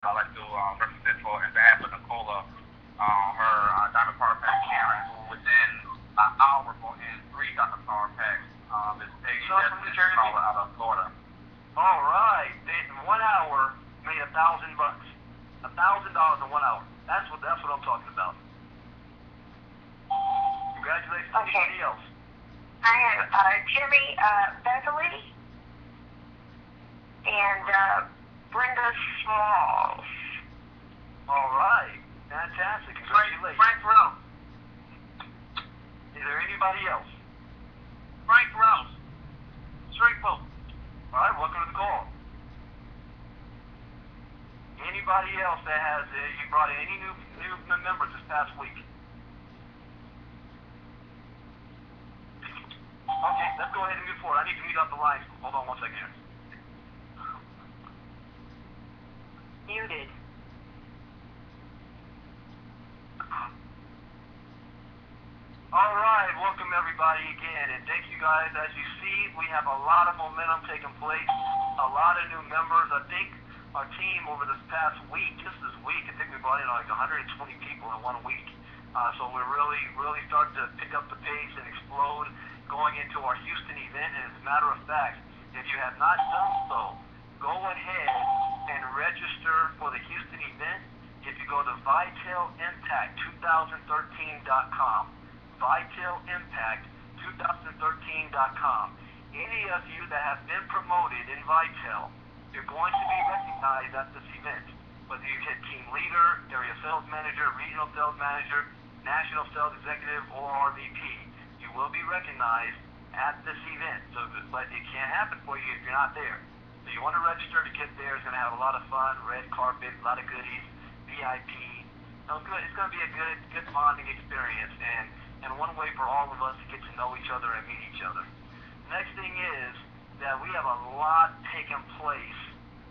I'd like to represent for in behalf of Nicola, her diamond power pack Karen, who within an hour bought in three diamond power packs. It's Peggy from New Jersey out of Florida. All right, in 1 hour made $1,000. $1,000 in 1 hour. That's what I'm talking about. Congratulations. Okay. Anybody else? I have Jimmy Beverly and Brenda Smalls. All right, fantastic. Congratulations. Frank Rose. Is there anybody else? Frank Rose. Straightforward. All right, welcome to the call. Anybody else that has you brought in any new members this past week? Okay, let's go ahead and move forward. I need to mute up the lines. Hold on 1 second here. Muted. All right, welcome everybody again, and thank you guys. As you see, we have a lot of momentum taking place, a lot of new members. I think our team over this past week, just this week, I think we brought in like 120 people in 1 week. So we're really starting to pick up the pace and explode going into our Houston event. And as a matter of fact, if you have not done so, go ahead and register for the Houston event. If you go to vitelimpact2013.com, vitelimpact2013.com. Any of you that have been promoted in Vitel, you're going to be recognized at this event. Whether you hit team leader, area sales manager, regional sales manager, national sales executive, or RVP, you will be recognized at this event. So, but it can't happen for you if you're not there. So you want to register to get there. It's going to have a lot of fun, red carpet, a lot of goodies, VIP. So it's going to be a good bonding experience, and one way for all of us to get to know each other and meet each other. Next thing is that we have a lot taking place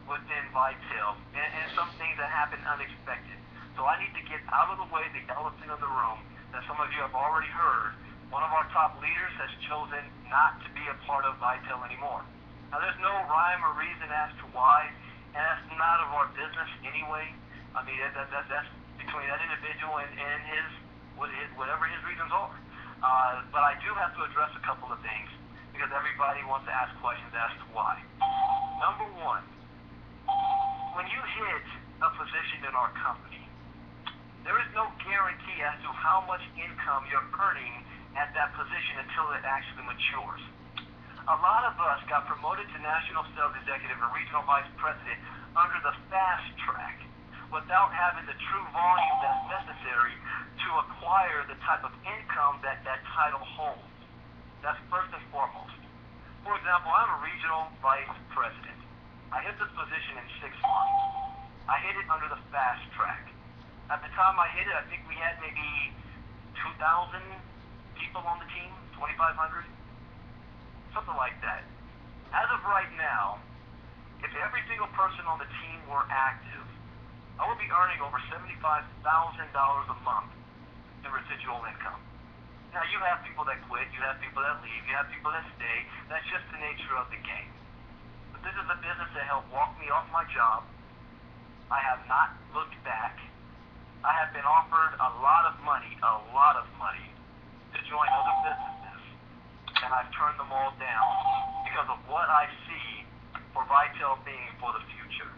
within Vitel, and some things that happen unexpected. So I need to get out of the way the elephant in the room that some of you have already heard. One of our top leaders has chosen not to be a part of Vitel anymore. Now there's no rhyme or reason as to why, and that's not of our business anyway. I mean, that's between that individual and his whatever his reasons are. But I do have to address a couple of things because everybody wants to ask questions as to why. Number one, when you hit a position in our company, there is no guarantee as to how much income you're earning at that position until it actually matures. A lot of us got promoted to national sales executive and regional vice president under the fast track without having the true volume that's necessary to acquire the type of income that title holds. That's first and foremost. For example, I'm a regional vice president. I hit this position in 6 months. I hit it under the fast track. At the time I hit it, I think we had maybe 2,000 people on the team, 2,500, something like that. As of right now, if every single person on the team were active, I would be earning over $75,000 a month in residual income. Now, you have people that quit, you have people that leave, you have people that stay. That's just the nature of the game. But this is a business that helped walk me off my job. I have not looked back. I have been offered a lot of money to join other businesses, and I've turned them all down because of what I see for Vitel being for the future.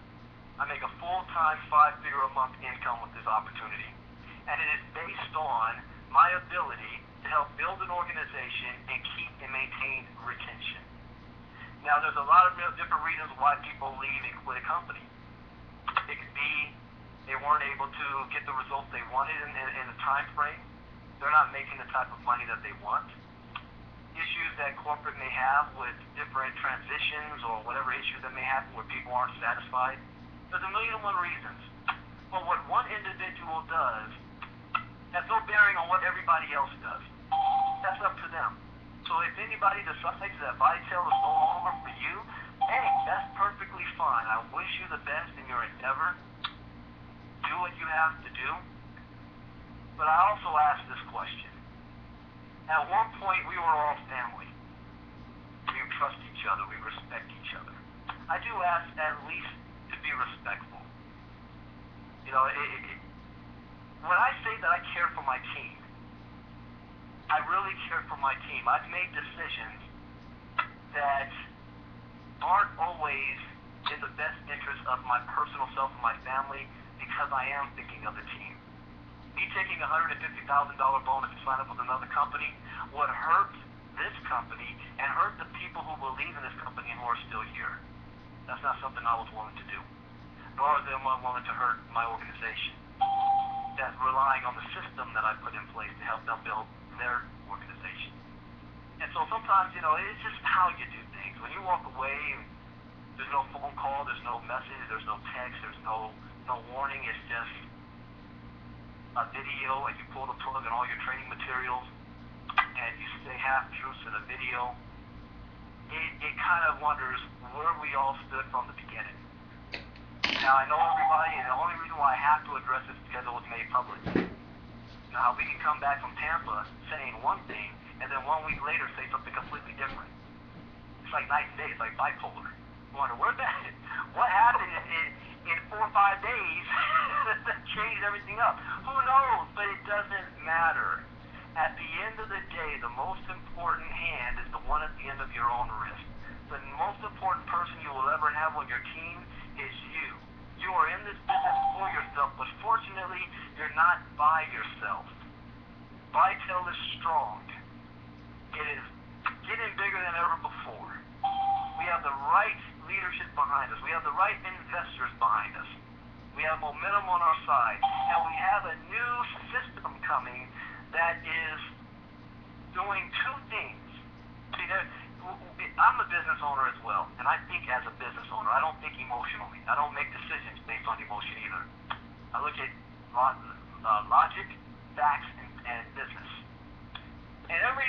I make a full-time 5-figure a month income with this opportunity, and it is based on my ability to help build an organization and keep and maintain retention. Now, there's a lot of different reasons why people leave and quit a company. It could be they weren't able to get the results they wanted in the time frame. They're not making the type of money that they want. Issues that corporate may have with different transitions or whatever issues that may happen where people aren't satisfied. There's a million and one reasons. But what one individual does has no bearing on what everybody else does. That's up to them. So if anybody decides that Vitel is no longer for you, hey, that's perfectly fine. I wish you the best in your endeavor. Do what you have to do. But I also ask this question. At one point, we were all family. We trust each other. We respect each other. I do ask at least to be respectful. You know, when I say that I care for my team, I really care for my team. I've made decisions that aren't always in the best interest of my personal self and my family because I am thinking of the team. Me taking a $150,000 bonus to sign up with another company would hurt this company and hurt the people who believe in this company and who are still here. That's not something I was willing to do. Nor am I willing to hurt my organization that's relying on the system that I put in place to help them build their organization. And so sometimes, you know, it's just how you do things. When you walk away, there's no phone call, there's no message, there's no text, there's no warning. It's just a video, and you pull the plug on all your training materials, and you say half-truths in a video. It kind of wonders where we all stood from the beginning. Now, I know everybody, and the only reason why I have to address this is because it was made public. Now, we can come back from Tampa saying one thing, and then 1 week later say something completely different. It's like night and day. It's like bipolar. I wonder, what happened in 4 or 5 days that changed everything up? Who knows? But it doesn't matter. At the end of the day, the most important hand is the one at the end of your own wrist. The most important person you will ever have on your team is you. You are in this business for yourself, but fortunately, you're not by yourself. Vitel is strong. It is getting bigger than ever before. We have the right leadership behind us. We have the right investors behind us. We have momentum on our side. And we have a new system coming that is doing two things. See, I'm a business owner as well, and I think as a business owner. I don't think emotionally. I don't make decisions based on emotion either. I look at logic, facts, and business. And every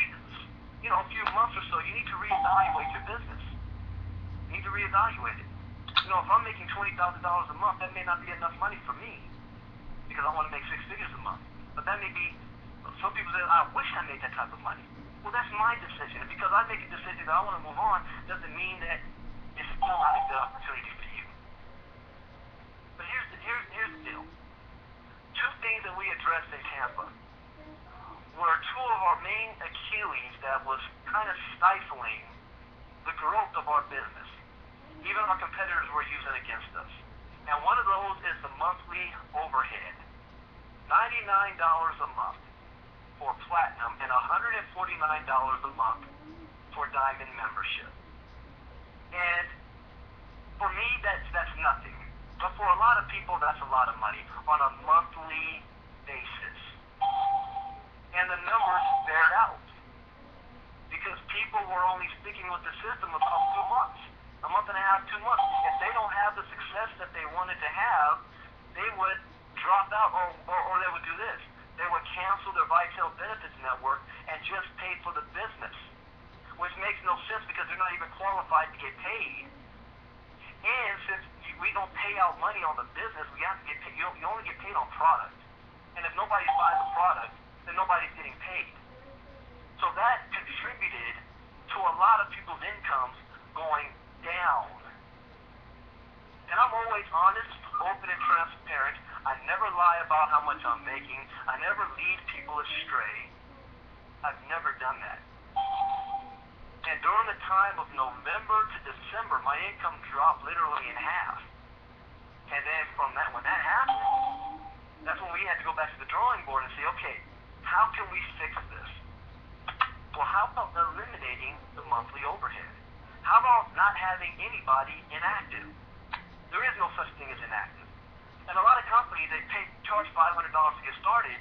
few months or so, you need to reevaluate your business. You need to reevaluate it. You know, if I'm making $20,000 a month, that may not be enough money for me because I want to make 6 figures a month. But that may be, some people say, I wish I made that type of money. Well, that's my decision. And because I make a decision that I want to move on doesn't mean that it's still not a good opportunity for you. But here's the deal. Two things that we addressed in Tampa were two of our main Achilles that was kind of stifling the growth of our business. Even our competitors were using against us. And one of those is the monthly overhead. $99 a month for platinum and $149 a month for diamond membership. And for me, that's nothing. But for a lot of people, that's a lot of money on a monthly basis. And the numbers bear it out. Because people were only sticking with the system about 2 months. A month and a half, 2 months. If they don't have the success that they wanted to have, they would drop out or they would do this. They would cancel their Vitel Benefits Network and just pay for the business. Which makes no sense because they're not even qualified to get paid. And since we don't pay out money on the business, we have to get paid. You only get paid on product. And if nobody's buying the product, then nobody's getting paid. So that contributed to a lot of people's incomes going down. And I'm always honest, open, and transparent. I never lie about how much I'm making. I never lead people astray. I've never done that. And during the time of November to December, my income dropped literally in half. And then from that, when that happened, that's when we had to go back to the drawing board and say, okay, how can we fix this? Well, how about eliminating the monthly overhead? How about not having anybody inactive? There is no such thing as inactive. And a lot of companies, they charge $500 to get started.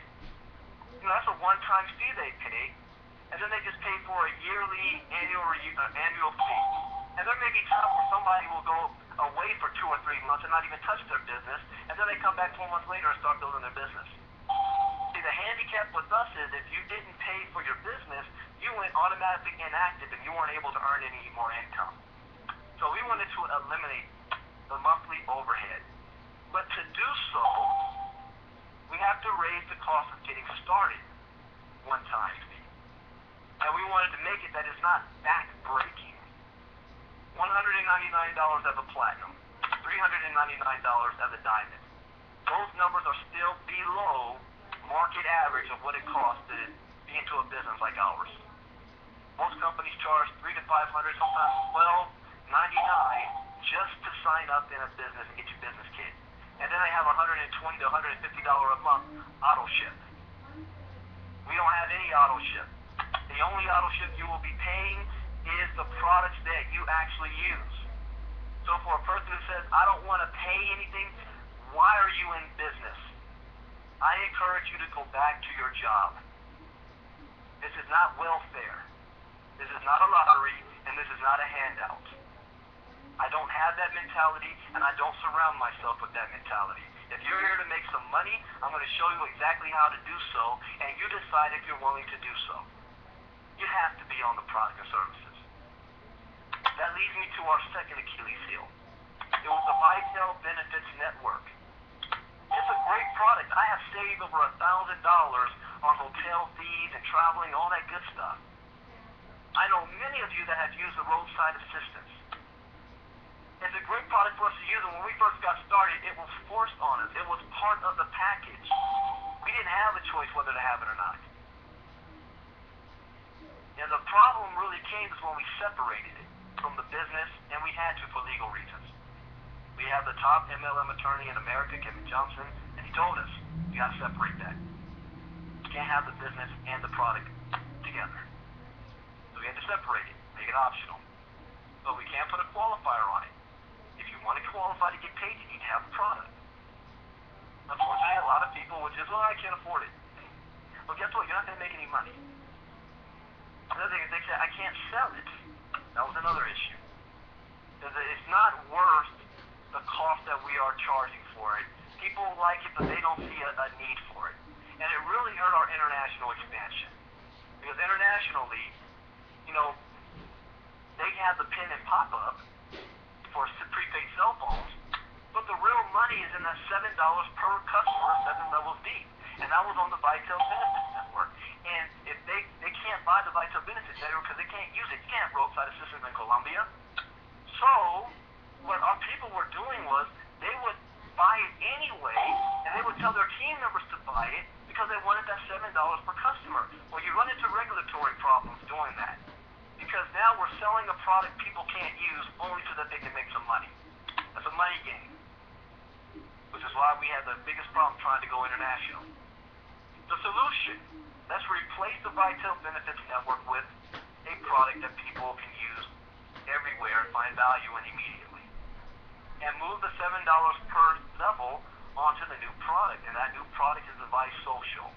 You know, that's a one-time fee they pay. And then they just pay for a yearly annual fee. And there may be times where somebody will go away for 2 or 3 months and not even touch their business, and then they come back 4 months later and start building their business. See, the handicap with us is if you didn't pay for your business, you went automatically inactive and you weren't able to earn any more income. So we wanted to eliminate the monthly overhead. But to do so, we have to raise the cost of getting started one-time fee. And we wanted to make it that it's not back-breaking. $199 as a platinum, $399 as a diamond. Those numbers average of what it costs to be into a business like ours. Most companies charge $300 to $500, sometimes $12.99 just to sign up in a business and get your business kit. And then they have $120 to $150 a month auto ship. We don't have any auto ship. The only auto ship you will be paying is the products that you actually use. So for a person who says, I don't want to pay anything, why are you in business? I encourage you to go back to your job. This is not welfare. This is not a lottery, and this is not a handout. I don't have that mentality, and I don't surround myself with that mentality. If you're here to make some money, I'm going to show you exactly how to do so, and you decide if you're willing to do so. You have to be on the product or services. That leads me to our second Achilles heel. It was the Vitel Benefits Network. It's a great product. I have saved over $1,000 on hotel fees and traveling, all that good stuff. I know many of you that have used the roadside assistance. It's a great product for us to use, and when we first got started, it was forced on us. It was part of the package. We didn't have a choice whether to have it or not. And the problem really came is when we separated it from the business, and we had to for legal reasons. We have the top MLM attorney in America, Kevin Johnson, and he told us, you got to separate that. You can't have the business and the product together. So we had to separate it, make it optional. But we can't put a qualifier on it. If you want to qualify to get paid, you need to have the product. Unfortunately, a lot of people would just, well, I can't afford it. Well, guess what? You're not going to make any money. Another thing is they say, I can't sell it. That was another issue. It's not worth the cost that we are charging for it. People like it, but they don't see a need for it. And it really hurt our international expansion. Because internationally, you know, they have the pin and pop-up for prepaid cell phones, but the real money is in that $7 per customer, 7 levels deep. And that was on the Vitel Benefits Network. And if they can't buy the Vitel Benefits Network because they can't use it, you can't have roadside assistance in Colombia. So what our people were doing was they would buy it anyway, and they would tell their team members to buy it because they wanted that $7 per customer. Well, you run into regulatory problems doing that. Because now we're selling a product people can't use only so that they can make some money. That's a money game. Which is why we have the biggest problem trying to go international. The solution, let's replace the Vitel Benefits Network with a product that people can use everywhere and find value in immediately. And move the $7 per level onto the new product. And that new product is the Vice Social.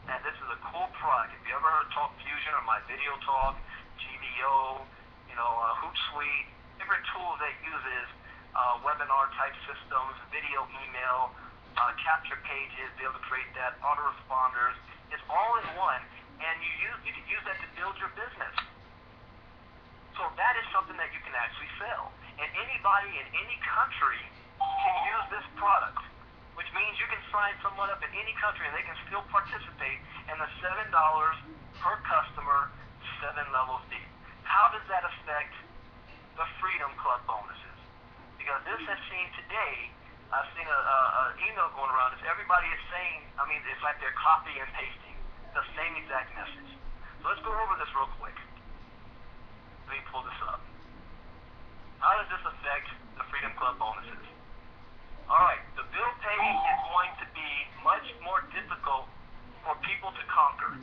And this is a cool product. If you ever heard Talk Fusion or my video talk, GVO, Hootsuite, different tools that uses webinar type systems, video, email, capture pages, be able to create that, autoresponders. It's all in one, and you can use that to build your business. So that is something that you can actually sell. And anybody in any country can use this product, which means you can sign someone up in any country and they can still participate in the $7 per customer, 7 levels deep. How does that affect the Freedom Club bonuses? Because this has seen today, I've seen an email going around, everybody is saying, it's like they're copying and pasting the same exact message. So let's go over this real quick. Let me pull this up. How does this affect the Freedom Club bonuses? Alright, the bill pay is going to be much more difficult for people to conquer.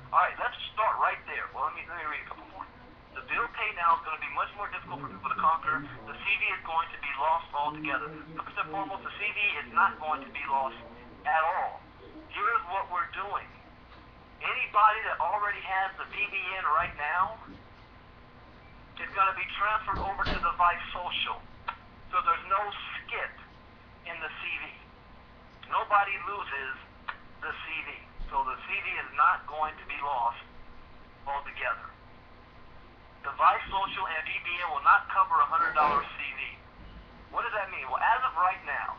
Alright, let's start right there. Well, let me read a couple more. The bill pay now is going to be much more difficult for people to conquer. The CV is going to be lost altogether. First and foremost, the CV is not going to be lost at all. Here's what we're doing. Anybody that already has the BBN right now is going to be transferred over to the Vice Social. So there's no skip in the CV. Nobody loses the CV. So the CV is not going to be lost altogether. The Vice Social and BBN will not cover a $100 CV. What does that mean? Well, as of right now,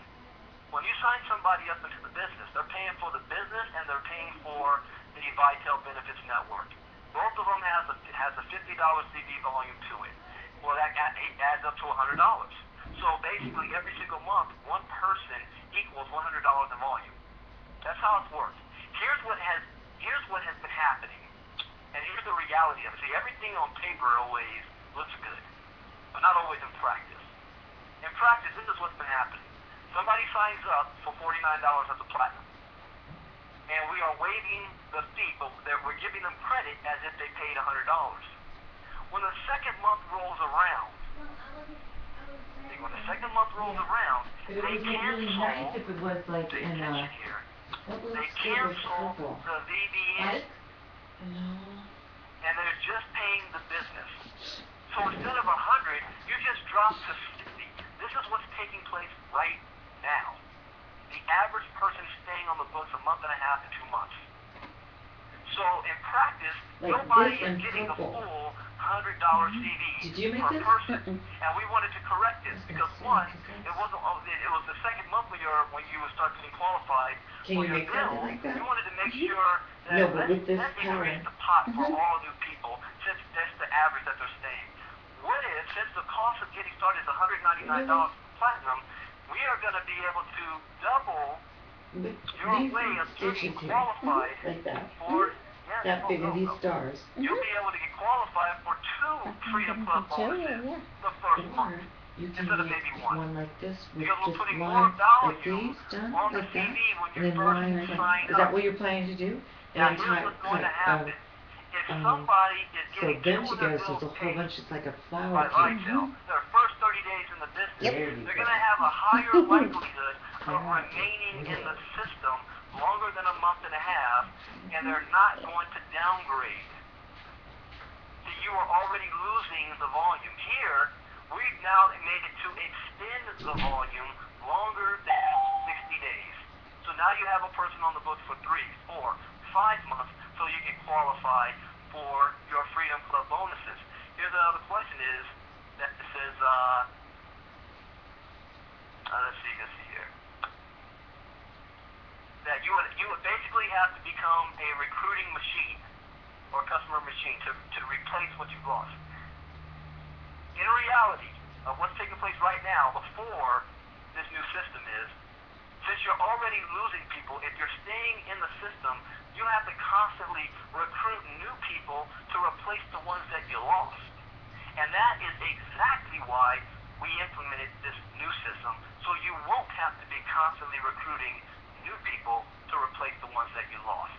when you sign somebody up into the business, they're paying for the business and they're paying for the Vitel Benefits Network. Both of them has a $50 CV volume to it. Well, that adds up to $100. So basically, every single month, one person equals $100 in volume. That's how it's worked. Here's what has been happening, and here's the reality of it. See, everything on paper always looks good, but not always in practice. In practice, this is what's been happening. Somebody signs up for $49 as a platinum, and we are waiving the fee, but we're giving them credit as if they paid $100. When the second month rolls around, they cancel. Nice if it was like the in a. here. That little They silver cancel purple. the VBN, No. and they're just paying the business. So instead of 100, you just drop to 60. This is what's taking place right now. The average person staying on the books a month and a half to 2 months. So in practice, Like nobody this is and getting the purple. full $100 CD Did you make per this? person. And we wanted to correct this because one, it was the second month when you would start getting qualified Can for you your make bill. something like that? We wanted to make sure that No, but with this let's power. increase the pot for all new people since that's the average that they're staying. What if, since the cost of getting started is $199 platinum, we are going to be able to double your way of getting qualified like that. for That big of these stars. You'll be able to get qualified for 2 Freedom Club bonuses the first month You can instead of make maybe 1. one like this with Because we're just putting more lines like value these done on the like that, CD when and you then first lines like sign is that up. what you're planning to do? Now And here's then what's going to cut happen. If somebody is so getting then she goes, $200 there's a whole bunch, it's like a by flower cake. vitel, their first 30 days in the business, There you they're go. going to have a higher likelihood of remaining in the system longer than a month and a half, and they're not going to downgrade. So you are already losing the volume. Here, we've now made it to extend the volume longer than 60 days. So now you have a person on the books for 3, 4, 5 months so you can qualify for your Freedom Club bonuses. Here's the other question is, that it says, let's see here. That you would basically have to become a recruiting machine or customer machine to replace what you've lost. In reality, what's taking place right now before this new system is, since you're already losing people, if you're staying in the system, you have to constantly recruit new people to replace the ones that you lost. And that is exactly why we implemented this new system, so you won't have to be constantly recruiting new people to replace the ones that you lost.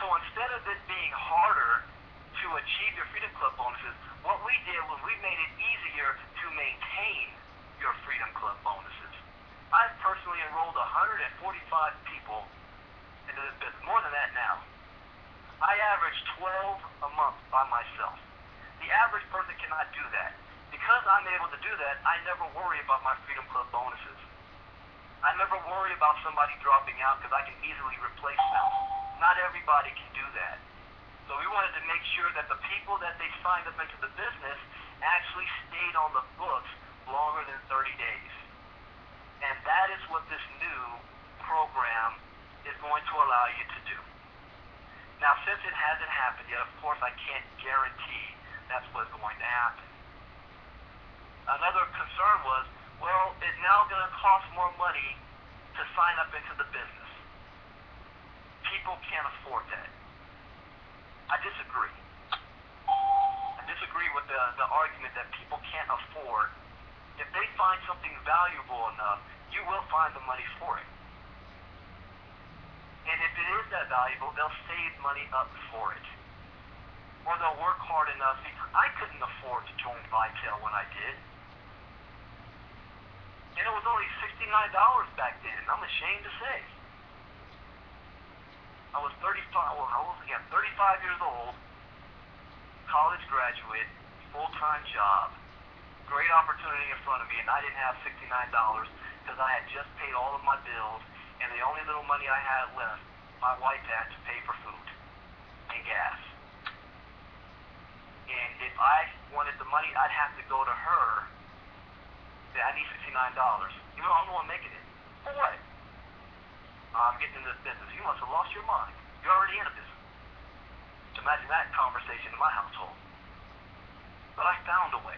So instead of it being harder to achieve your Freedom Club bonuses, what we did was we made it easier to maintain your Freedom Club bonuses. I've personally enrolled 145 people into this business, more than that now. I average 12 a month by myself. The average person cannot do that. Because I'm able to do that, I never worry about my Freedom Club bonuses. I never worry about somebody dropping out because I can easily replace them. Not everybody can do that. So we wanted to make sure that the people that they signed up into the business actually stayed on the books longer than 30 days. And that is what this new program is going to allow you to do. Now, since it hasn't happened yet, of course, I can't guarantee that's what's going to happen. Another concern was, well, it's now going to cost more money to sign up into the business. People can't afford that. I disagree. I disagree with the argument that people can't afford. If they find something valuable enough, you will find the money for it. And if it is that valuable, they'll save money up for it. Or they'll work hard enough. See, I couldn't afford to join Vitel when I did. And it was only $69 back then. I'm ashamed to say. I was 35 years old, college graduate, full-time job, great opportunity in front of me, and I didn't have $69 because I had just paid all of my bills, and the only little money I had left, my wife had to pay for food and gas. And if I wanted the money, I'd have to go to her, say, I need $69. Even though I'm the one making it. For what? I'm getting into this business. You must have lost your mind. You're already in a business. Imagine that conversation in my household. But I found a way.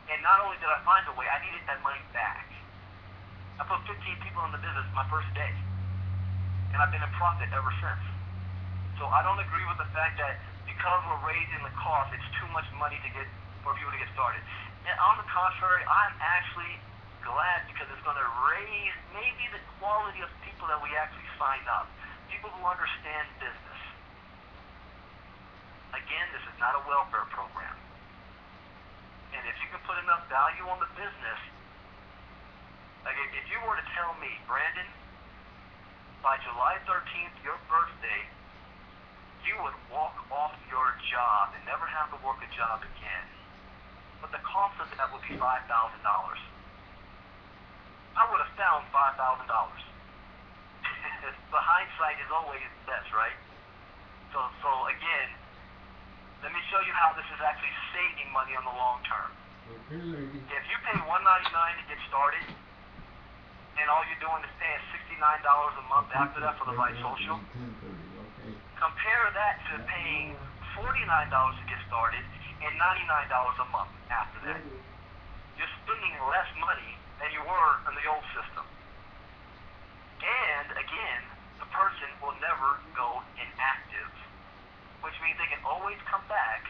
And not only did I find a way, I needed that money back. I put 15 people in the business my first day. And and I've been in profit ever since. So I don't agree with the fact that because we're raising the cost, it's too much money for people to get started. And on the contrary, I'm actually glad because it's going to raise maybe the quality of people that we actually sign up, people who understand business. Again, this is not a welfare program. And if you can put enough value on the business, like if you were to tell me, Brandon, by July 13th, your birthday, you would walk off your job and never have to work a job again, but the cost of that would be $5,000. I would have found $5,000. The hindsight is always best, right? So again, let me show you how this is actually saving money on the long term. Okay, lady. If you pay $199 to get started, and all you're doing is paying $69 a month after that for the right social, Okay. compare that to paying $49 to get started and $99 a month after that. You're spending less money than you were in the old system. And again, the person will never go inactive, which means they can always come back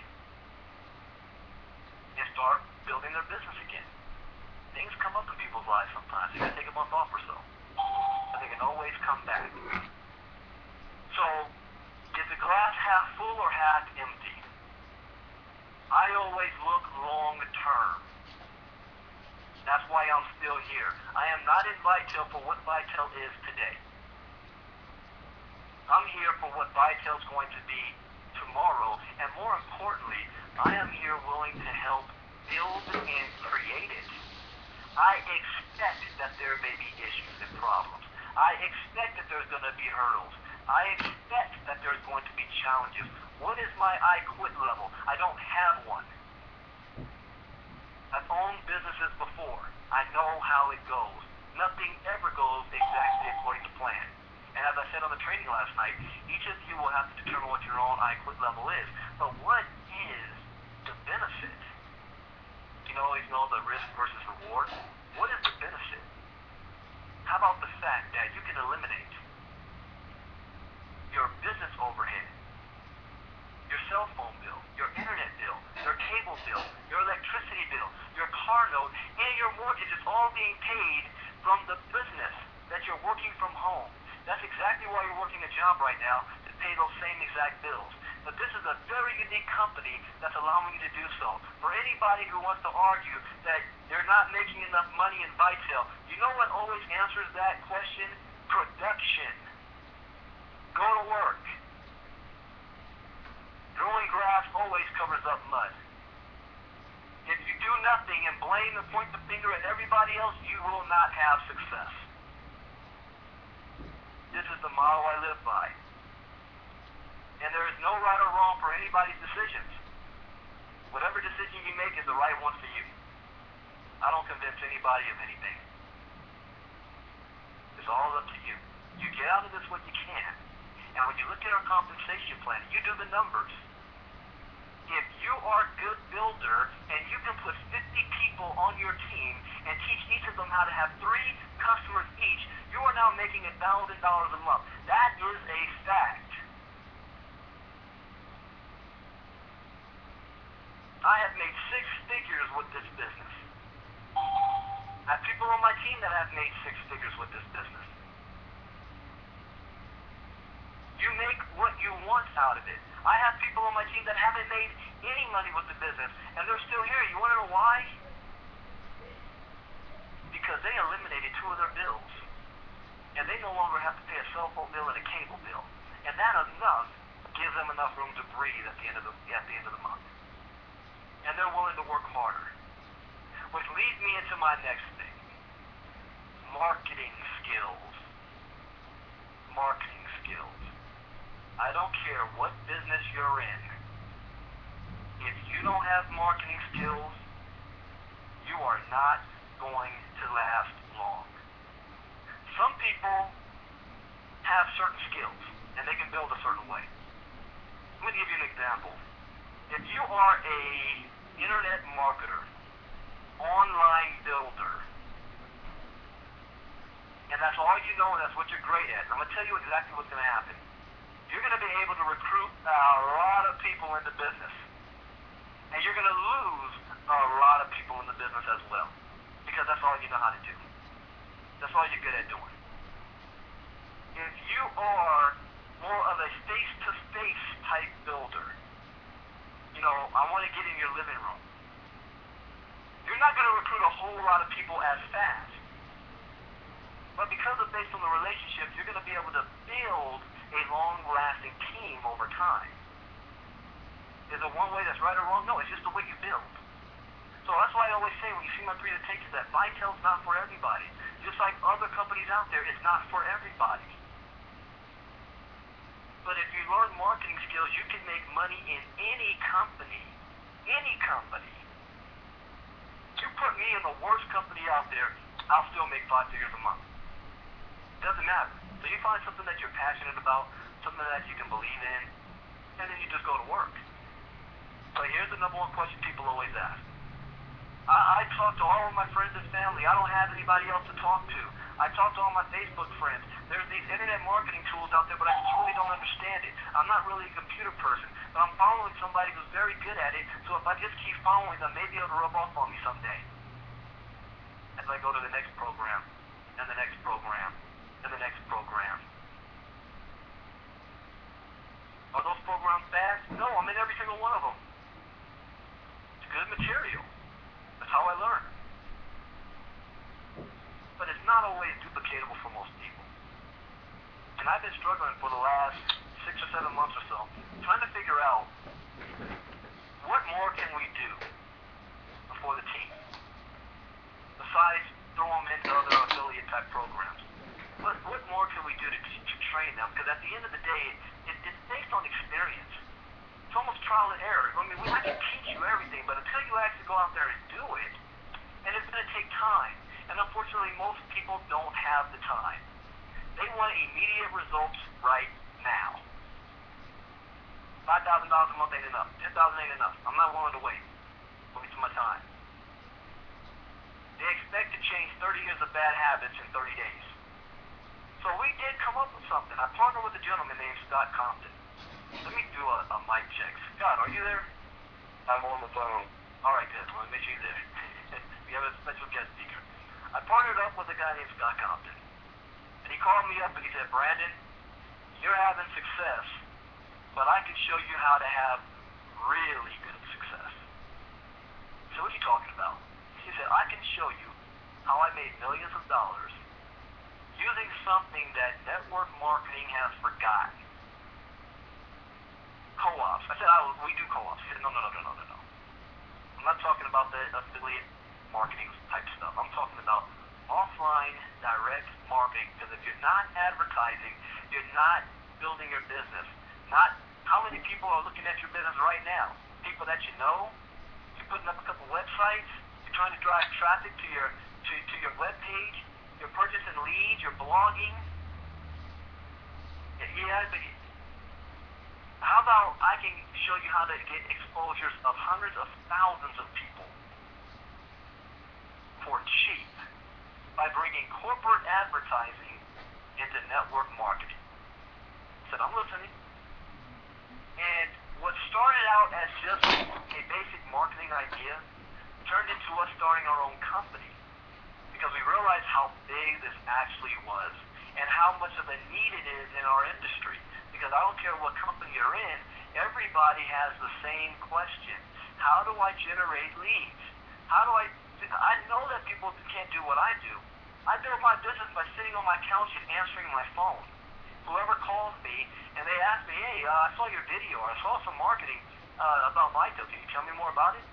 and start building their business again. Things come up in people's lives sometimes. You gotta take a month off or so. But they can always come back. So, is the glass half full or half empty? I always look long term. That's why I'm still here. I am not in Vitel for what Vitel is today. I'm here for what Vitel is going to be tomorrow. And more importantly, I am here willing to help build and create it. I expect that there may be issues and problems. I expect that there's going to be hurdles. I expect that there's going to be challenges. What is my I quit level? I don't have one. I've owned businesses before. I know how it goes. Nothing ever goes exactly according to plan. And as I said on the training last night, each of you will have to determine what your own I quit level is. But what is the benefit? You always know the risk versus reward. What is the benefit? How about the fact that you can eliminate your business overhead, your cell phone bill, your internet bill, your cable bill, your electricity bill, your car note, and your mortgage is all being paid from the business that you're working from home. That's exactly why you're working a job right now, to pay those same exact bills. But this is a very unique company that's allowing you to do so. For anybody who wants to argue that they're not making enough money in Vitel, you know what always answers that question? Production. Go to work. Growing grass always covers up mud. If you do nothing and blame and point the finger at everybody else, you will not have success. This is the model I live by. And there is no right or wrong for anybody's decisions. Whatever decision you make is the right one for you. I don't convince anybody of anything. It's all up to you. You get out of this what you can. And when you look at our compensation plan, you do the numbers. If you are a good builder and you can put 50 people on your team and teach each of them how to have 3 customers each, you are now making $1,000 a month. That is a fact. I have made 6 figures with this business. I have people on my team that have made 6 figures with this business. You make what you want out of it. I have people on my team that haven't made any money with the business, and they're still here. You want to know why? Because they eliminated 2 of their bills, and they no longer have to pay a cell phone bill and a cable bill, and that enough gives them enough room to breathe at the end of the month. And they're willing to work harder, which leads me into my next thing: marketing skills. Marketing skills. I don't care what business you're in. If you don't have marketing skills, you are not going to last long. Some people have certain skills, and they can build a certain way. Let me give you an example. If you are a internet marketer, online builder, and that's all you know, and that's what you're great at. And I'm going to tell you exactly what's going to happen. You're going to be able to recruit a lot of people into business, and you're going to lose a lot of people in the business as well, because that's all you know how to do. That's all you're good at doing. If you are more of a face-to-face type builder, you know, I want to get in your living room, you're not going to recruit a whole lot of people as fast. But because of based on the relationship, you're going to be able to build a long-lasting team over time. Is it one way that's right or wrong? No, it's just the way you build. So that's why I always say when you see my presentations that Vitel's not for everybody. Just like other companies out there, it's not for everybody. But if you learn marketing skills, you can make money in any company. Any company. You put me in the worst company out there, I'll still make 5 figures a month. Doesn't matter. So you find something that you're passionate about, something that you can believe in, and then you just go to work. But here's the number one question people always ask. I talk to all of my friends and family. I don't have anybody else to talk to. I talk to all my Facebook friends. There's these internet marketing tools out there, but I truly don't understand it. I'm not really a computer person, but I'm following somebody who's very good at it, so if I just keep following them, maybe it'll rub off on me someday. As I go to the next program, and the next program, and the next program. Are those programs bad? No, I'm in every single one of them. It's good material. That's how I learn. But it's not always duplicatable for most people. And I've been struggling for the last 6 or 7 months or so, trying to figure out what more can we do for the team, besides throw them into other affiliate type programs. What more can we do to train them? Because at the end of the day, it's based on experience. It's almost trial and error. I mean, I can teach you everything, but until you actually go out there and do it, and it's going to take time. And unfortunately, most people don't have the time. They want immediate results right now. $5,000 a month ain't enough. $10,000 ain't enough. I'm not willing to wait. Waste my time. They expect to change 30 years of bad habits in 30 days. So we did come up with something. I partnered with a gentleman named Scott Compton. Let me do a mic check. Scott, are you there? I'm on the phone. All right, good. Well, make sure you're there. We have a special guest speaker. I partnered up with a guy named Scott Compton. And he called me up and he said, Brandon, you're having success, but I can show you how to have really good success. So what are you talking about? He said, I can show you how I made millions of dollars using something that network marketing has forgotten. Co-ops. I said, we do co-ops. He said, no. I'm not talking about the affiliate marketing type stuff. I'm talking about offline direct marketing, because if you're not advertising, you're not building your business. Not how many people are looking at your business right now? People that you know. You're putting up a couple websites. You're trying to drive traffic to your web page. You're purchasing leads. You're blogging. Yeah, but how about I can show you how to get exposures of hundreds of thousands of people for cheap by bringing corporate advertising into network marketing. I said, I'm listening. And what started out as just a basic marketing idea turned into us starting our own company, because we realized how big this actually was and how much of a need it is in our industry. Because I don't care what company you're in, everybody has the same question. How do I generate leads? I know that people can't do what I do. I build my business by sitting on my couch and answering my phone. Whoever calls me and they ask me, hey, I saw your video, or I saw some marketing about vitel. Can you tell me more about it?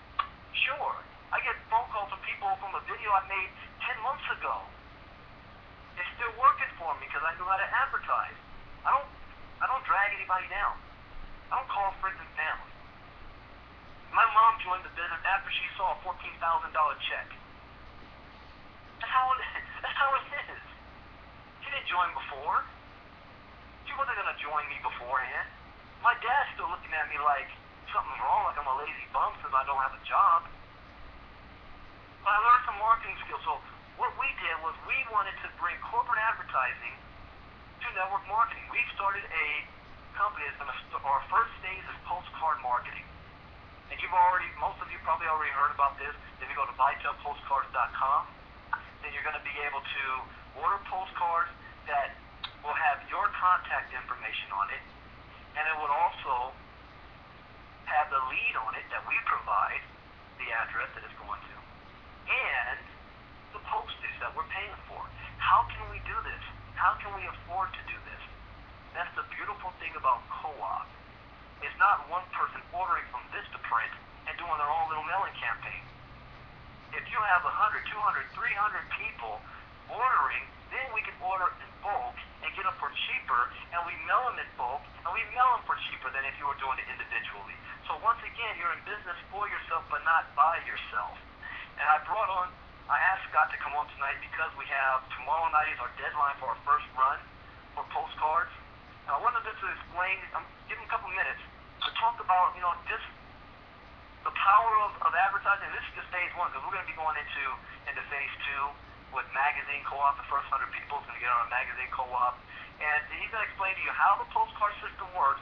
Sure. I get phone calls from people from a video I made 10 months ago. It's still working for me because I know how to advertise. I don't drag anybody down. I don't call friends and family. My mom joined the business after she saw a $14,000 check. That's how it is. She didn't join before. She wasn't going to join me beforehand. My dad's still looking at me like something's wrong, like I'm a lazy bum since I don't have a job. But I learned some marketing skills. So what we did was we wanted to bring corporate advertising to network marketing. We started a company that's going to, our first phase is postcard marketing. And most of you probably already heard about this. If you go to vitelpostcards.com, then you're going to be able to order postcards that will have your contact information on it, and it would also have the lead on it that we provide, the address that it's going to, and the postage that we're paying for. How can we do this? How can we afford to do this? That's the beautiful thing about co-op. It's not one person ordering from Vistaprint and doing their own little mailing campaign. If you have 100, 200, 300 people ordering, then we can order in bulk and get them for cheaper, and we mail them in bulk, and we mail them for cheaper than if you were doing it individually. So once again, you're in business for yourself, but not by yourself. And I asked Scott to come on tonight because we have, tomorrow night is our deadline for our first run for postcards. And I wanted to explain, I'm giving a couple minutes to talk about, just the power of advertising. This is just phase one, because we're going to be going into phase two with magazine co-op. The first 100 people is going to get on a magazine co-op. And he's going to explain to you how the postcard system works,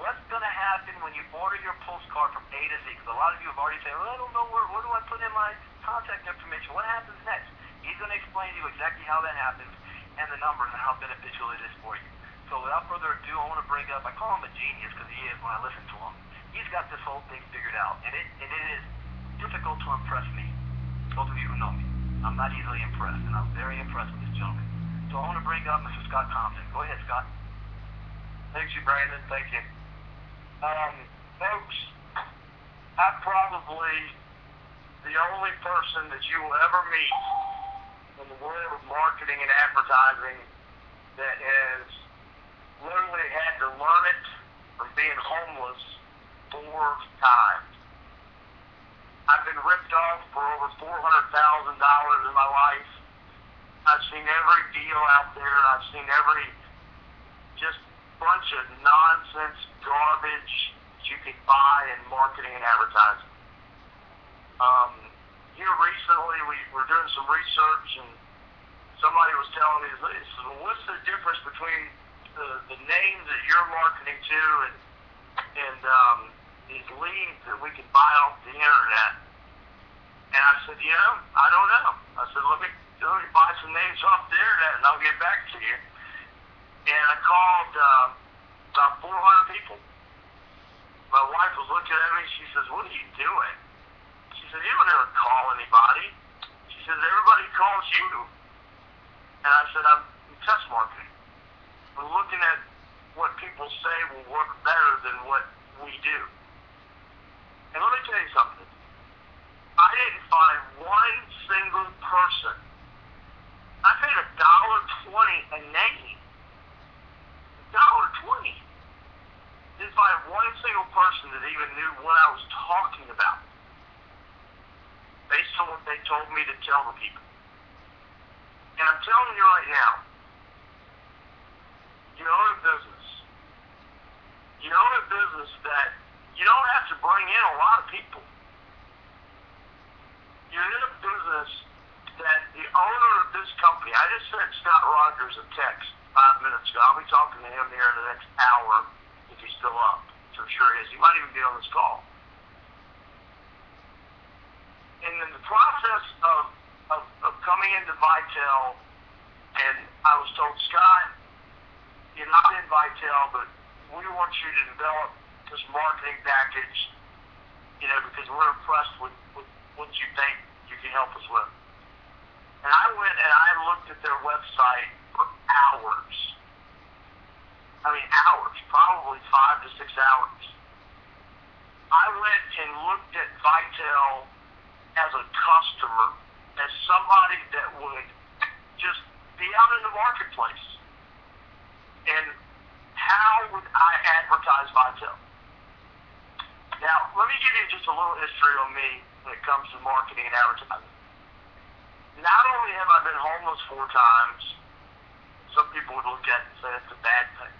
what's going to happen when you order your postcard from A to Z. Because a lot of you have already said, well, I don't know where do I put in my contact information? What happens next? He's going to explain to you exactly how that happens and the numbers and how beneficial it is for you. So without further ado, I want to bring up, I call him a genius because he is when I listen to him. He's got this whole thing figured out, and it is difficult to impress me. Those of you who know me, I'm not easily impressed, and I'm very impressed with this gentleman. So I want to bring up Mr. Scott Thompson. Go ahead, Scott. Thank you, Brandon. Thank you. Folks, I'm probably the only person that you will ever meet in the world of marketing and advertising that has literally had to learn it from being homeless 4 times. I've been ripped off for over $400,000 in my life. I've seen every deal out there. I've seen every just bunch of nonsense garbage that you can buy in marketing and advertising. Here recently, we were doing some research, and somebody was telling me, what's the difference between the names that you're marketing to and these leads that we can buy off the internet? And I said, I don't know. I said, let me buy some names off the internet, and I'll get back to you. And I called about 400 people. My wife was looking at me. She says, what are you doing? She said, you don't ever call anybody. She says, everybody calls you. And I said, I'm test marketing. We're looking at what people say will work better than what we do. And let me tell you something. I didn't find one single person. I paid $1.20 a name. $1.20. Didn't find one single person that even knew what I was talking about, based on what they told me to tell the people. And I'm telling you right now, you own a business. You own a business that you don't have to bring in a lot of people. You're in a business that the owner of this company, I just sent Scott Rogers a text 5 minutes ago. I'll be talking to him here in the next hour if he's still up, which I'm sure he is. He might even be on this call. And in the process of coming into Vitel, and I was told, Scott, you're not in Vitel, but we want you to develop this marketing package, because we're impressed with what you think you can help us with. And I went and I looked at their website for hours. I mean, hours, probably 5 to 6 hours. I went and looked at Vitel as a customer, as somebody that would just be out in the marketplace. And how would I advertise Vitel? Now, let me give you just a little history on me when it comes to marketing and advertising. Not only have I been homeless 4 times, some people would look at it and say it's a bad thing,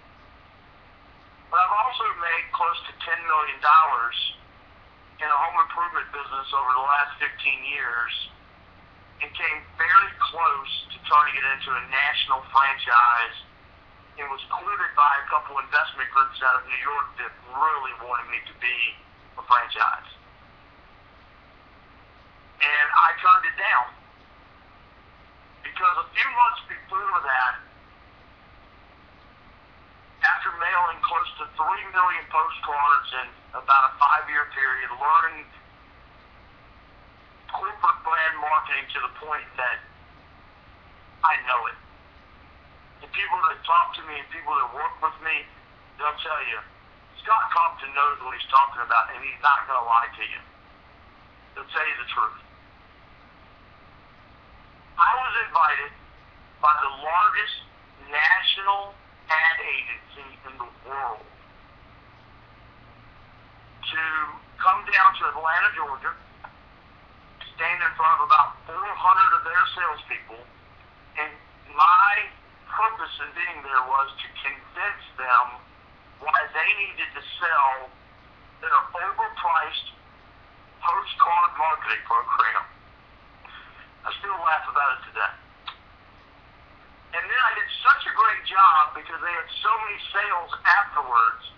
but I've also made close to $10 million in a home improvement business over the last 15 years, and came very close to turning it into a national franchise. It was courted by a couple investment groups out of New York that really wanted me to be a franchise. And I turned it down because a few months before that, after mailing close to 3 million postcards in about a 5-year period, learning corporate brand marketing to the point that I know it. The people that talk to me and people that work with me, they'll tell you, Scott Compton knows what he's talking about, and he's not going to lie to you. He'll tell you the truth. I was invited by the largest national ad agency in the world to come down to Atlanta, Georgia, stand in front of about 400 of their salespeople, and my purpose in being there was to convince them why they needed to sell their overpriced postcard marketing program. I still laugh about it today. And then I did such a great job because they had so many sales afterwards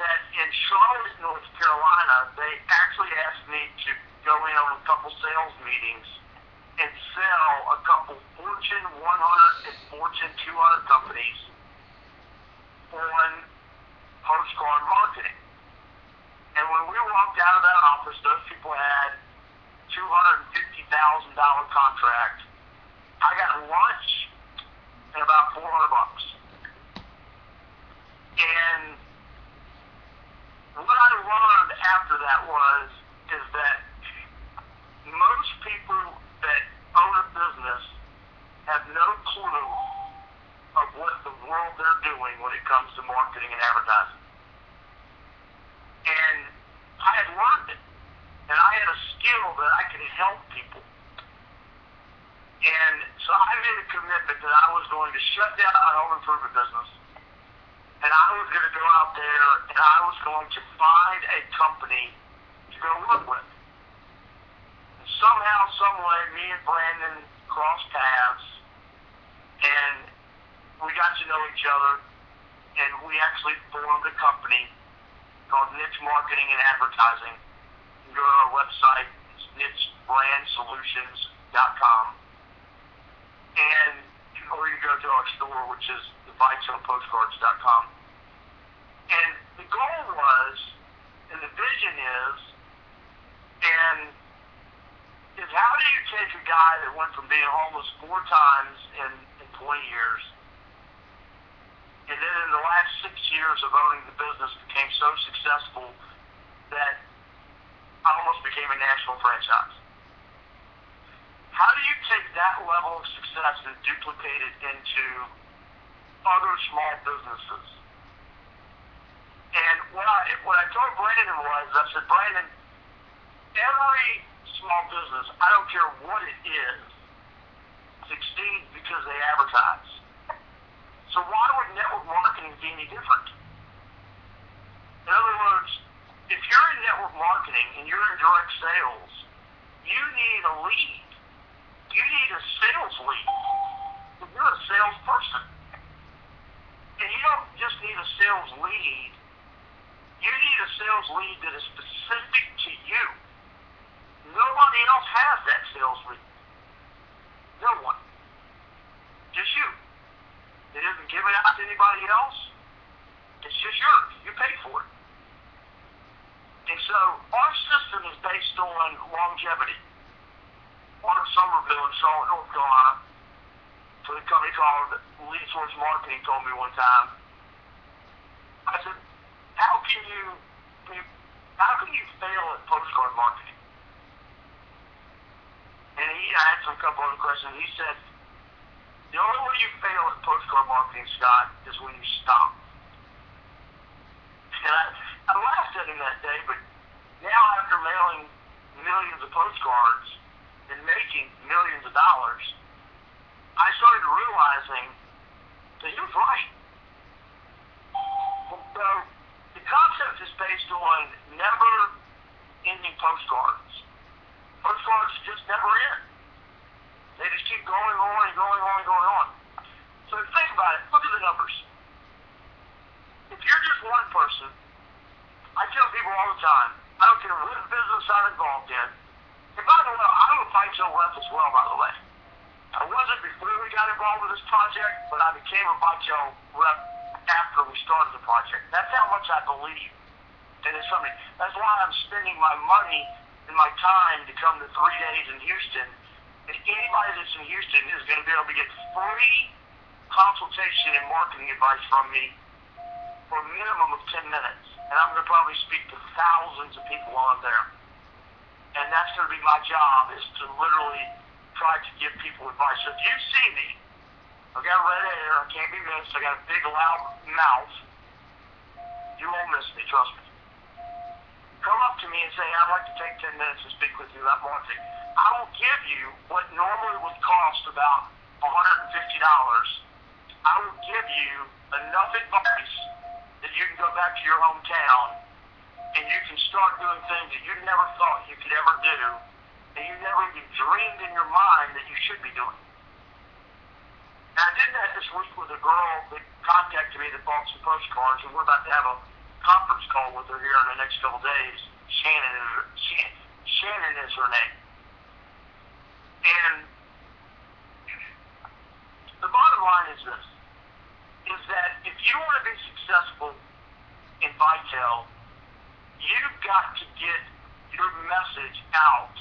that in Charlotte, North Carolina, they actually asked me to go in on a couple sales meetings and sell a couple Fortune 100 and Fortune 200 companies on postcard marketing. And when we walked out of that office, those people had $250,000 contract. I got lunch and about $400. And what I learned after that is that most people that own a business have no clue of what the world they're doing when it comes to marketing and advertising. And I had learned it. And I had a skill that I could help people. And so I made a commitment that I was going to shut down my home improvement business, and I was going to go out there and I was going to find a company to go work with. And somehow, some way, me and Brandon crossed paths, and we got to know each other, and we actually formed a company called Niche Marketing and Advertising. You can go to our website, it's nichebrandSolutions.com. And or you go to our store, which is vitel.postcards.com. And the goal was, and the vision is how do you take a guy that went from being homeless 4 times in 20 years, and then in the last 6 years of owning the business became so successful that I almost became a national franchise. How do you take that level of success and duplicate it into other small businesses? And what I told Brandon was, I said, Brandon, every small business, I don't care what it is, succeeds because they advertise. So why would network marketing be any different? In other words, if you're in network marketing and you're in direct sales, you need a lead. You need a sales lead. You're a salesperson. And you don't just need a sales lead. You need a sales lead that is specific to you. Nobody else has that sales lead. No one. Just you. It isn't given out to anybody else. It's just yours. You pay for it. And so our system is based on longevity. Mark Somerville in Charlotte, North Carolina, for the company called Lead Source Marketing, told me one time. I said, how can you fail at postcard marketing? And he asked a couple other questions. He said, the only way you fail at postcard marketing, Scott, is when you stop. And I laughed at him that day, but now after mailing millions of postcards and making millions of dollars, I started realizing that he was right. So the concept is based on never-ending postcards. Postcards just never end. time. I don't care what business I'm involved in. And by the way, I'm a vitel rep as well, by the way. I wasn't before we got involved with this project, but I became a vitel rep after we started the project. That's how much I believe in this company. That's why I'm spending my money and my time to come to 3 days in Houston. And anybody that's in Houston is going to be able to get free consultation and marketing advice from me for a minimum of 10 minutes. And I'm going to probably speak to thousands of people while I'm there. And that's going to be my job, is to literally try to give people advice. So if you see me, I got red hair, I can't be missed, I got a big loud mouth, you won't miss me, trust me. Come up to me and say, I'd like to take 10 minutes to speak with you about marketing. I will give you what normally would cost about $150. I will give you enough advice that you can go back to your hometown and you can start doing things that you never thought you could ever do, and you never even dreamed in your mind that you should be doing. And I did that this week with a girl that contacted me that bought some postcards, and we're about to have a conference call with her here in the next couple days. Shannon is her name. And the bottom line is this, is that if you want to be successful in vitel, you've got to get your message out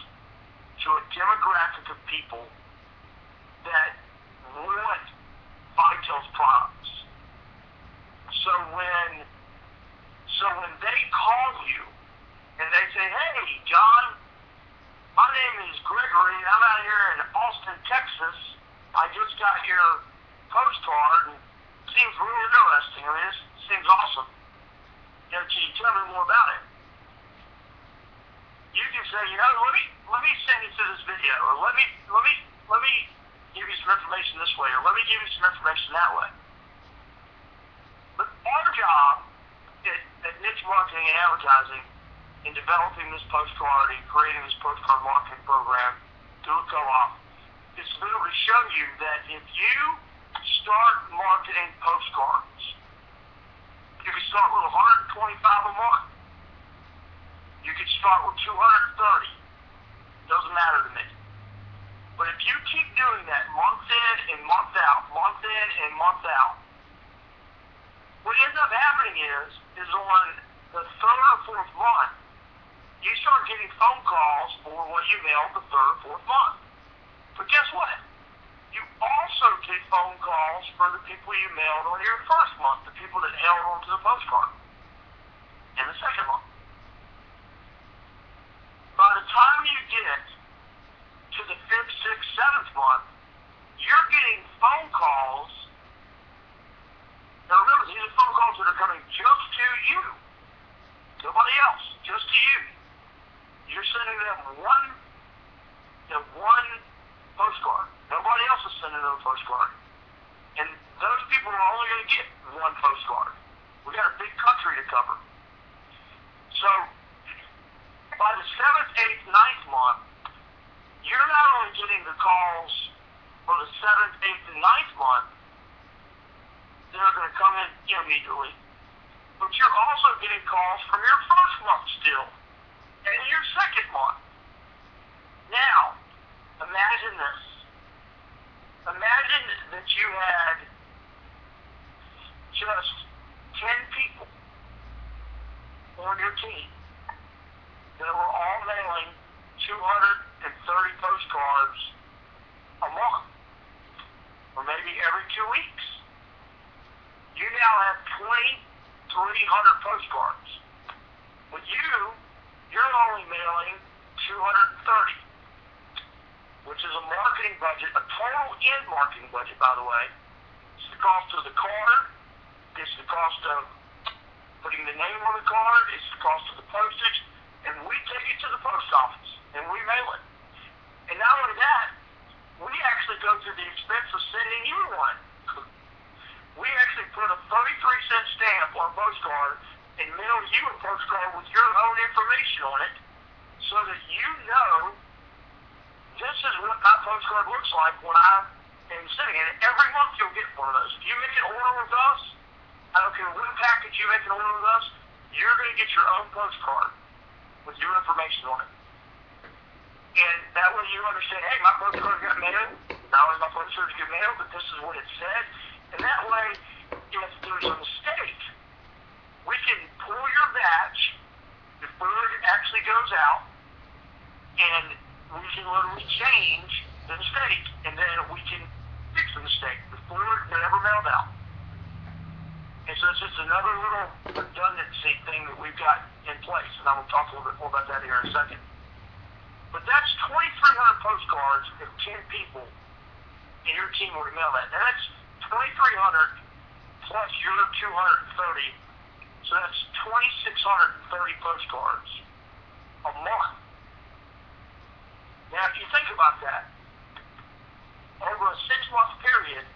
to a demographic of people that want vitel's products. So when they call you and they say, hey, John, my name is Gregory, and I'm out here in Austin, Texas. I just got your postcard, and it seems really interesting. I mean, this seems awesome. You know, can you tell me more about it? You can say, you know, let me send you to this video, or let me give you some information this way, or let me give you some information that way. But our job at niche marketing and advertising in developing this postcard and creating this postcard marketing program through a co-op is to be able to show you that if you start marketing postcards, you can start with 125 a month. You could start with 230. Doesn't matter to me. But if you keep doing that month in and month out, month in and month out, what ends up happening is on the third or fourth month, you start getting phone calls for what you mailed the third or fourth month. But guess what? You also get phone calls for the people you mailed on your first month, the people that held onto the postcard in the second month. By the time you get to the 5th, 6th, 7th month, you're getting phone calls. Now remember, these are phone calls that are coming just to you. Nobody else, just to you. You're sending them one postcard. Nobody else is sending them a postcard. And those people are only going to get one postcard. We got a big country to cover. So by the 7th, 8th, 9th month, you're not only getting the calls for the 7th, 8th, and 9th month that are going to come in immediately, but you're also getting calls from your first month still, and your second month. Now, imagine this. Imagine that you had just 10 people on your team that were all mailing 230 postcards a month, or maybe every 2 weeks. You now have 2,300 postcards. With you're only mailing 230, which is a marketing budget, a total end marketing budget, by the way. It's the cost of the card, it's the cost of putting the name on the card, it's the cost of the postage, and we take it to the post office, and we mail it. And not only that, we actually go through the expense of sending you one. We actually put a 33-cent stamp on a postcard and mail you a postcard with your own information on it, so that you know this is what my postcard looks like when I am sitting in it. Every month you'll get one of those. If you make an order with us, I don't care what package you make an order with us, you're going to get your own postcard. with your information on it. And that way you understand, hey, my postcard got mailed. Not only my postcard get mailed, but this is what it said. And that way, if there's a mistake, we can pull your batch before it actually goes out, and we can literally change the mistake, and then we can fix the mistake before it ever mailed out. And so it's just another little redundancy thing that we've got in place, and I'm going to talk a little bit more about that here in a second. But that's 2,300 postcards if 10 people in your team were to mail that. Now that's 2,300 plus your 230, so that's 2,630 postcards a month. Now if you think about that, over a 6-month period,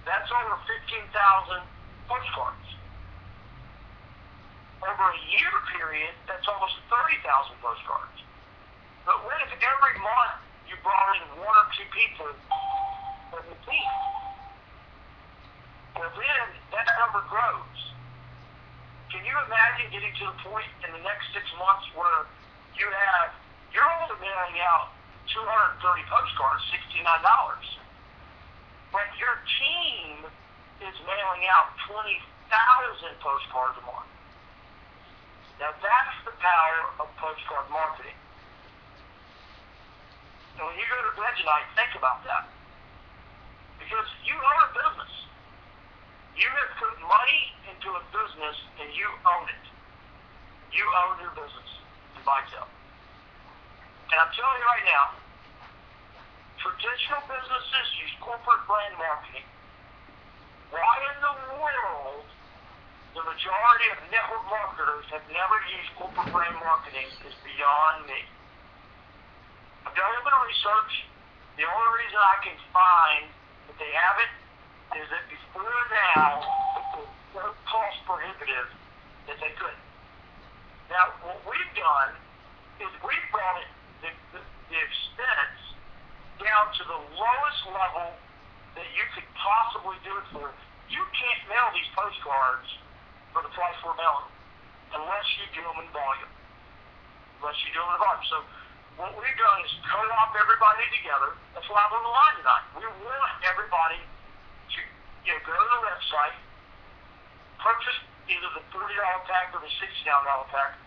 that's over 15,000 postcards. Over a year period, that's almost 30,000 postcards. But what if every month you brought in 1 or 2 people from the team? Well, then that number grows. Can you imagine getting to the point in the next 6 months where you're only mailing out 230 postcards, $69, but your team is mailing out 20,000 postcards a month? Now that's the power of postcard marketing. And when you go to bed tonight, think about that. Because you own a business. You have put money into a business and you own it. You own your business in vitel. And I'm telling you right now, traditional businesses use corporate brand marketing. Why in the world the majority of network marketers have never used corporate brand marketing is beyond me. I've done a little bit of research. The only reason I can find that they haven't is that before now, it was so cost prohibitive that they couldn't. Now, what we've done is we've brought the expense down to the lowest level that you could possibly do it for. You can't mail these postcards for the price we're mailing unless you do them in volume. So what we've done is co-op everybody together. That's why I'm on the line tonight. We want everybody to go to the website, purchase either the $40 pack or the $69 pack,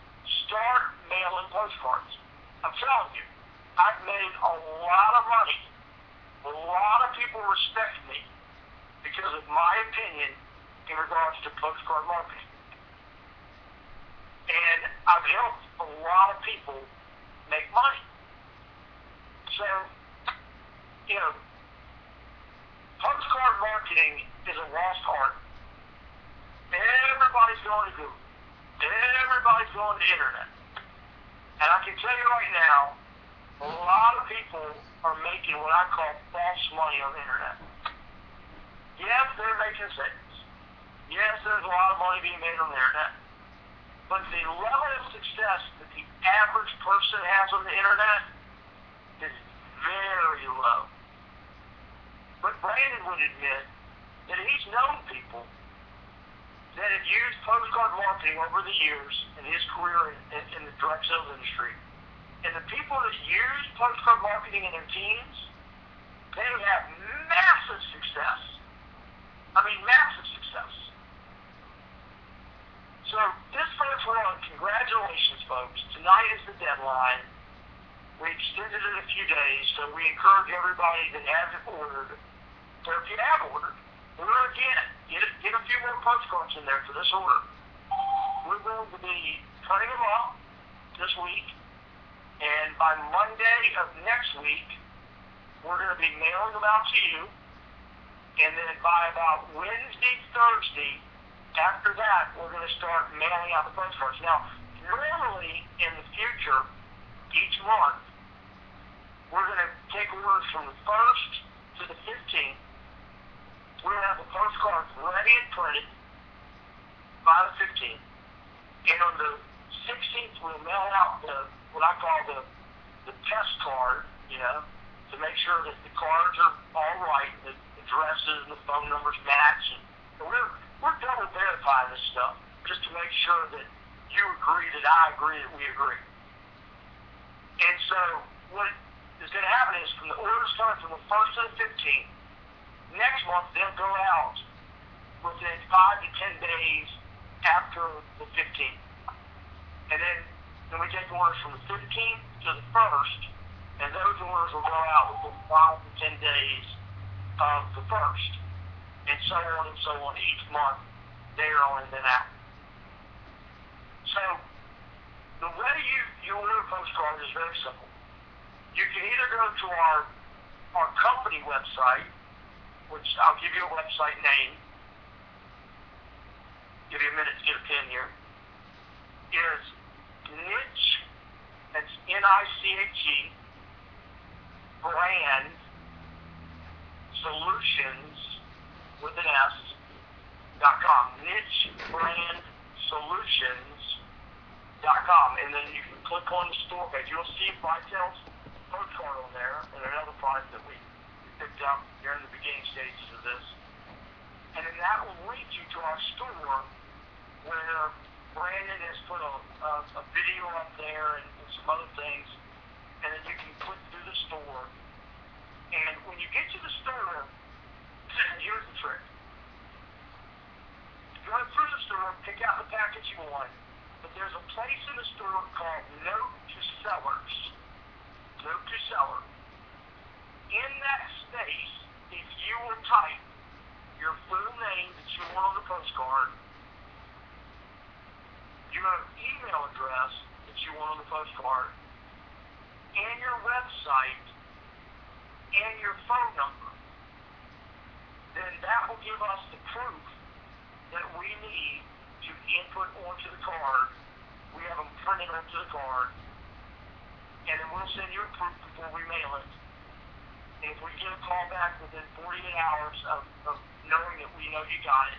start mailing postcards. I'm telling you, I've made a lot of money. A lot of people respect me because of my opinion in regards to postcard marketing. And I've helped a lot of people make money. So, postcard marketing is a lost art. Everybody's going to Google. Everybody's going to the internet. And I can tell you right now, a lot of people are making what I call false money on the internet. Yes, they're making savings. Yes, there's a lot of money being made on the internet. But the level of success that the average person has on the internet is very low. But Brandon would admit that he's known people that have used postcard marketing over the years in his career in the direct sales industry. And the people that use postcard marketing in their teams, they have massive success. I mean, massive success. So this first one, congratulations, folks. Tonight is the deadline. We extended it a few days, so we encourage everybody that hasn't ordered, or if you have ordered, order again. Get a few more postcards in there for this order. We're going to be printing them up this week, and by Monday of next week, we're going to be mailing them out to you, and then by about Wednesday, Thursday, after that, we're going to start mailing out the postcards. Now, normally in the future, each month, we're going to take orders from the 1st to the 15th. We're going to have the postcards ready and printed by the 15th. And on the 16th, we'll mail out what I call the test card, to make sure that the cards are all right, the addresses and the phone numbers match. And we're double verifying this stuff just to make sure that you agree that I agree that we agree. And so what is going to happen is from the orders coming from the 1st to the 15th, next month they'll go out within 5 to 10 days after the 15th. And then we take orders from the 15th to the 1st, and those orders will go out within 5 to 10 days of the 1st. And so on each month, there on and then out. So the way you order postcards is very simple. You can either go to our company website, which I'll give you a website name. Give you a minute to get a pen here. Is niche, that's NICHE, brand solutions with an S.com. Niche brand solutions.com. And then you can click on the store page. You'll see Vitel's postcard on there and another product that we picked up during the beginning stages of this. And then that will lead you to our store where Brandon has put a video up there and some other things. And then you can click through the store. And when you get to the store, here's the trick. Go through the store, pick out the package you want, but there's a place in the store called Note to Sellers. Note to Seller. In that space, if you will type your full name that you want on the postcard, your email address that you want on the postcard, and your website, and your phone number, then that will give us the proof that we need to input onto the card. We have them printed onto the card, and then we'll send you a proof before we mail it. And if we get a call back within 48 hours of knowing that we know you got it,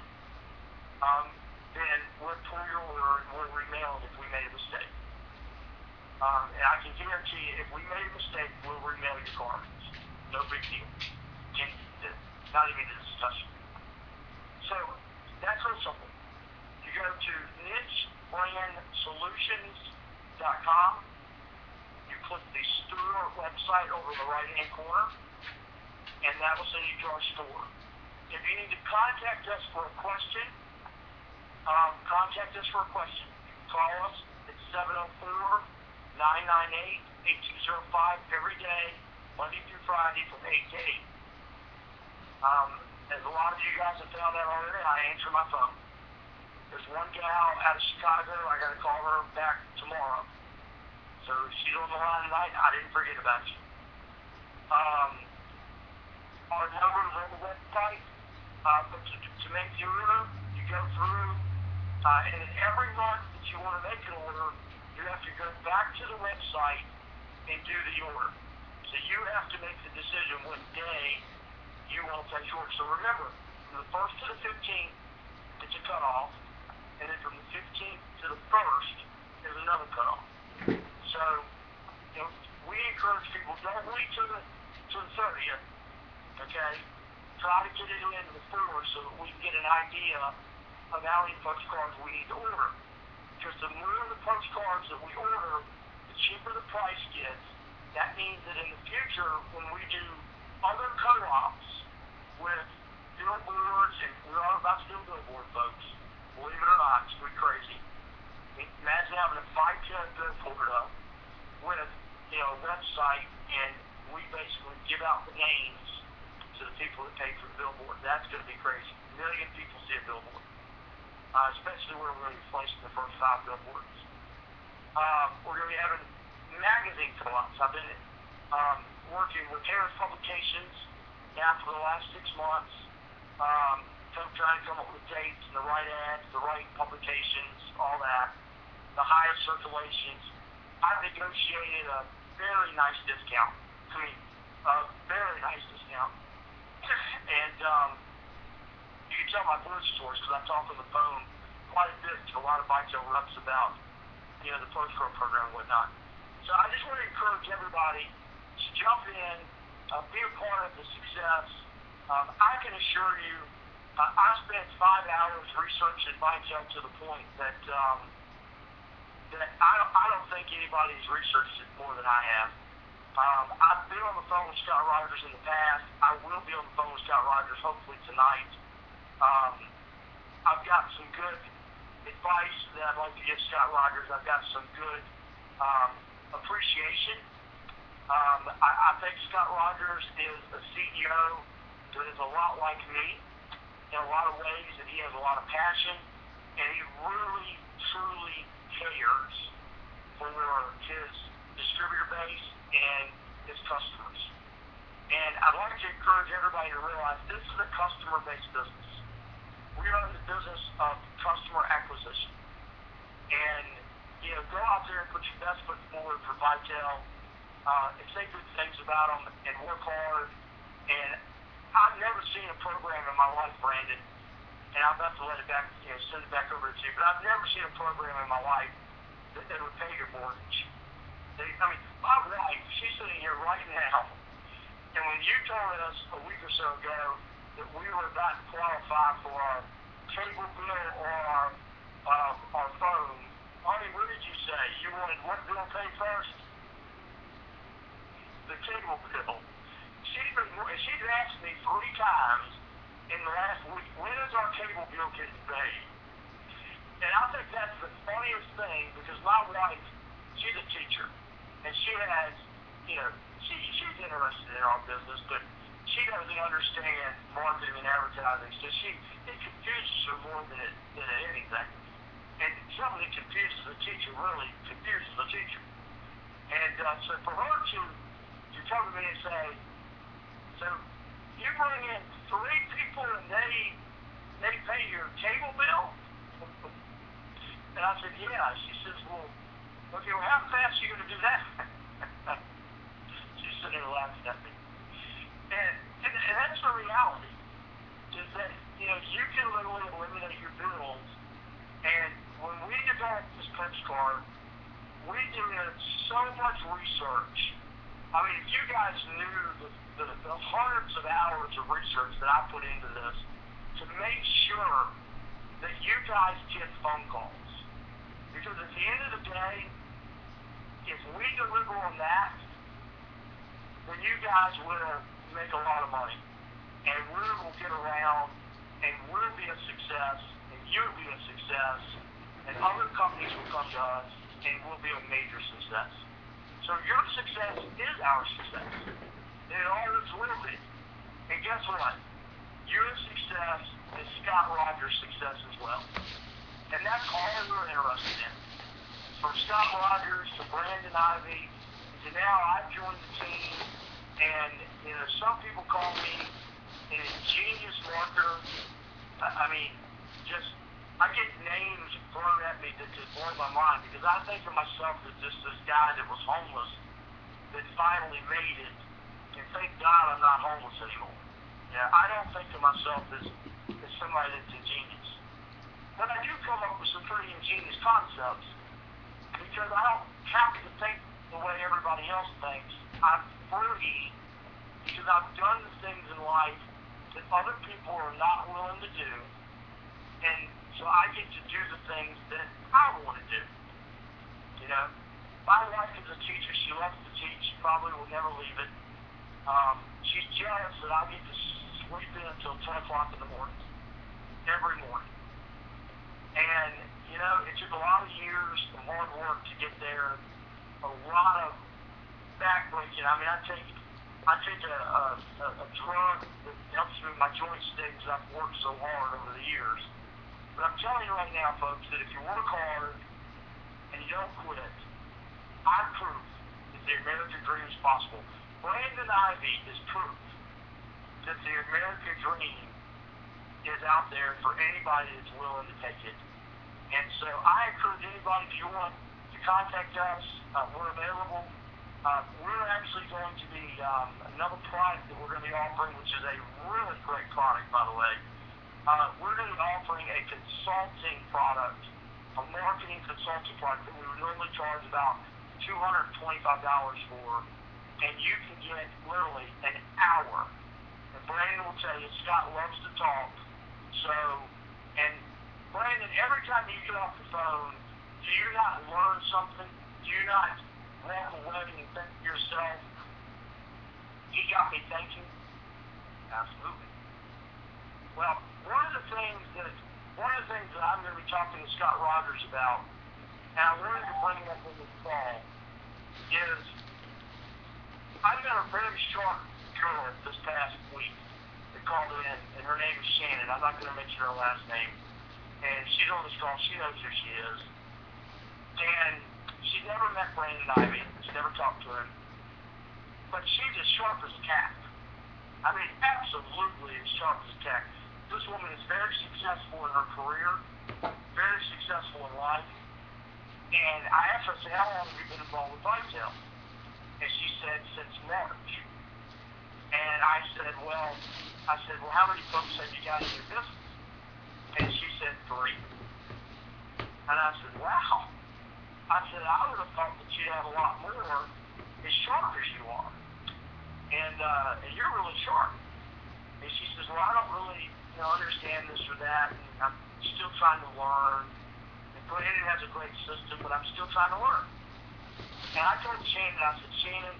then we'll pull your order and we'll remail it if we made a mistake. And I can guarantee you, if we made a mistake, we'll remail your card. No big deal. Not even a discussion. So that's real simple. You go to nichebrandSolutions.com. You click the store website over in the right-hand corner, and that will send you to our store. If you need to contact us for a question, contact us for a question. You can call us at 704-998-8205 every day, Monday through Friday from 8 to 8. As a lot of you guys have found out already, I answer my phone. There's one gal out of Chicago, I got to call her back tomorrow. So if she's on the line tonight, I didn't forget about you. Our number is on the website, but to make the order, you go through, and then every month that you want to make an order, you have to go back to the website and do the order. So you have to make the decision what day you want to place your order. So remember, from the 1st to the 15th, it's a cutoff, and then from the 15th to the 1st, there's another cutoff. So, we encourage people, don't wait till the 30th, okay? Try to get it in before so that we can get an idea of how many postcards we need to order. Because the more the postcards that we order, the cheaper the price gets. That means that in the future, when we do other co-ops with billboards, and we're all about to do a billboard, folks, believe it or not, it's pretty crazy. Imagine having a Vitel billboard up with, a website, and we basically give out the names to the people that pay for the billboard. That's going to be crazy. 1 million people see a billboard, especially where we're going to be placing the first 5 billboards. We're going to be having magazine co-ops. I've been working with Harris Publications now for the last 6 months, trying to come up with dates and the right ads, the right publications, all that, the highest circulations. I've negotiated a very nice discount. A very nice discount. And you can tell my voice source because I talk on the phone quite a bit to a lot of Vitel reps about, the postcard program and whatnot. So I just want to encourage everybody to jump in, be a part of the success. I can assure you, I spent 5 hours researching Vitel to the point that that I don't think anybody's researched it more than I have. I've been on the phone with Scott Rogers in the past. I will be on the phone with Scott Rogers hopefully tonight. I've got some good advice that I'd like to give Scott Rogers. I've got some good appreciation. I think Scott Rogers is a CEO that is a lot like me in a lot of ways, and he has a lot of passion, and he really, truly cares for his distributor base and his customers. And I'd like to encourage everybody to realize this is a customer-based business. We are in the business of customer acquisition. And, go out there and put your best foot forward for Vitel, and say good things about them, and work hard. And I've never seen a program in my life, Brandon, and I'm about to let it back, send it back over to you, but I've never seen a program in my life that would pay your mortgage. My wife, she's sitting here right now, and when you told us a week or so ago that we were about to qualify for our cable bill or our phone, honey, what did you say? You wanted what bill paid first? The cable bill. She's asked me 3 times in the last week, when is our cable bill getting paid? And I think that's the funniest thing, because my wife, she's a teacher, and she has, she's interested in our business, but she doesn't understand marketing and advertising, so it confuses her more than anything. And something that confuses the teacher really confuses the teacher. And so for her to come to me and say, so you bring in 3 people and they pay your cable bill? And I said, yeah. She says, well, okay, well, how fast are you going to do that? She's sitting there laughing at me. And that's the reality, is that, you can literally eliminate your bills. And when we developed this punch card, we did so much research. If you guys knew the hundreds of hours of research that I put into this to make sure that you guys get phone calls. Because at the end of the day, if we deliver on that, then you guys will make a lot of money. And we will get around, and we'll be a success, and you'll be a success, and other companies will come to us, and we'll be a major success. So your success is our success. And it always will be. And guess what? Your success is Scott Rogers' success as well. And that's all we're interested in. From Scott Rogers to Brandon Ivy to now I've joined the team, and some people call me an ingenious marketer. I get names thrown at me that just blow my mind, because I think of myself as just this guy that was homeless that finally made it, and thank God I'm not homeless anymore. I don't think of myself as somebody that's ingenious. But I do come up with some pretty ingenious concepts, because I don't have to think the way everybody else thinks. I'm free because I've done the things in life that other people are not willing to do, and so I get to do the things that I want to do. My wife is a teacher. She loves to teach. She probably will never leave it. She's jealous that I get to sleep in until 10 o'clock in the morning, every morning. And, it took a lot of years of hard work to get there, a lot of backbreaking. I take a drug that helps me with my joint state because I've worked so hard over the years. But I'm telling you right now, folks, that if you work hard and you don't quit, I'm proof that the American dream is possible. Brandon Ivy is proof that the American dream is out there for anybody that's willing to take it. And so I encourage anybody, if you want to contact us, we're available. We're actually going to be another product that we're going to be offering, which is a really great product, by the way. We're going to be offering a consulting product, a marketing consulting product that we would normally charge about $225 for, and you can get literally an hour. And Brandon will tell you, Scott loves to talk. So, and Brandon, every time you get off the phone, Do you not learn something? Do you not walk away and think to yourself, he got me thinking? Absolutely. Well, one of the things that I'm going to be talking to Scott Rogers about, and I wanted to bring up in this fall, is I met a very sharp girl this past week that called in, and her name is Shannon. I'm not going to mention her last name. And she's on this call. She knows who she is. And she's never met Brandon Ivy. She's never talked to him. But she's as sharp as a tack. I mean, absolutely as sharp as a tack. This woman is very successful in her career, very successful in life. And I asked her, I said, how long have you been involved with Vitel? And she said, since March. And I said, well, how many folks have you got in your business? And she said, 3. And I said, wow. I said, I would have thought that you'd have a lot more as sharp as you are. And you're really sharp. And she says, well, I don't really, understand this or that. And I'm still trying to learn. And Brandon has a great system, but I'm still trying to learn. And I told Shannon, I said, Shannon,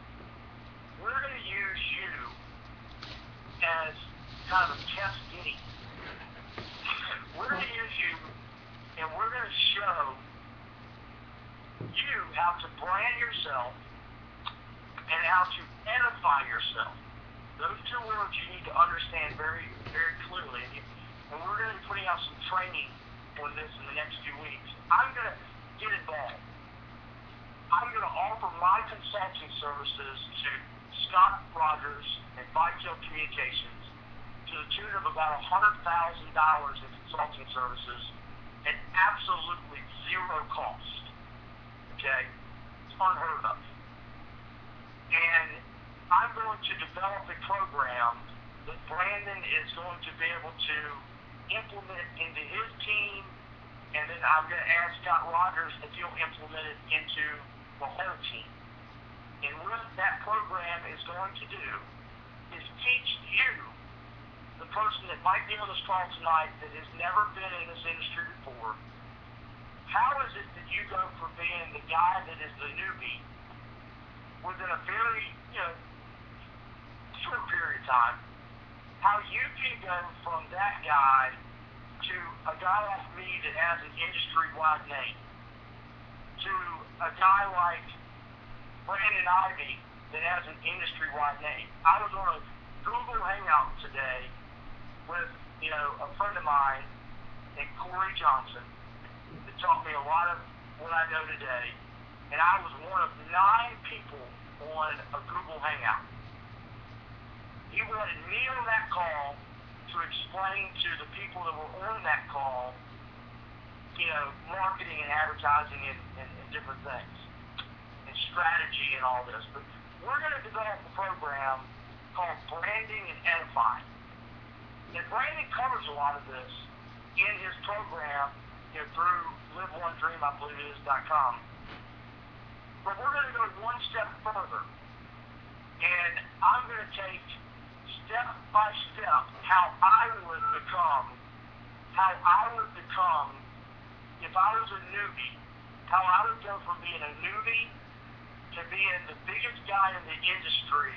we're going to use you as kind of a test guinea. We're going to use you, and we're going to show you how to brand yourself and how to edify yourself. Those 2 words you need to understand very, very clearly. And we're going to be putting out some training on this in the next few weeks. I'm going to get involved. I'm going to offer my consulting services to Scott Rogers and Vitel Communications to the tune of about $100,000 in consulting services at absolutely 0 cost. Okay? It's unheard of. And I'm going to develop a program that Brandon is going to be able to implement into his team, and then I'm going to ask Scott Rogers if he'll implement it into the whole team. And what that program is going to do is teach you, the person that might be on this call tonight that has never been in this industry before, how is it that you go from being the guy that is the newbie within a very, short period of time, how you can go from that guy to a guy like me that has an industry-wide name, to a guy like Brandon Ivy that has an industry-wide name. I was on a Google Hangout today with, a friend of mine named Corey Johnson that taught me a lot of what I know today, and I was one of 9 people on a Google Hangout. He wanted me on that call to explain to the people that were on that call, marketing and advertising and different things, and strategy and all this. But we're going to develop a program called Branding and Edifying. And Brandon covers a lot of this in his program, through liveonedream, I believe it is.com. But we're going to go one step further. And I'm going to take step by step how I would become if I was a newbie, how I would go from being a newbie to being the biggest guy in the industry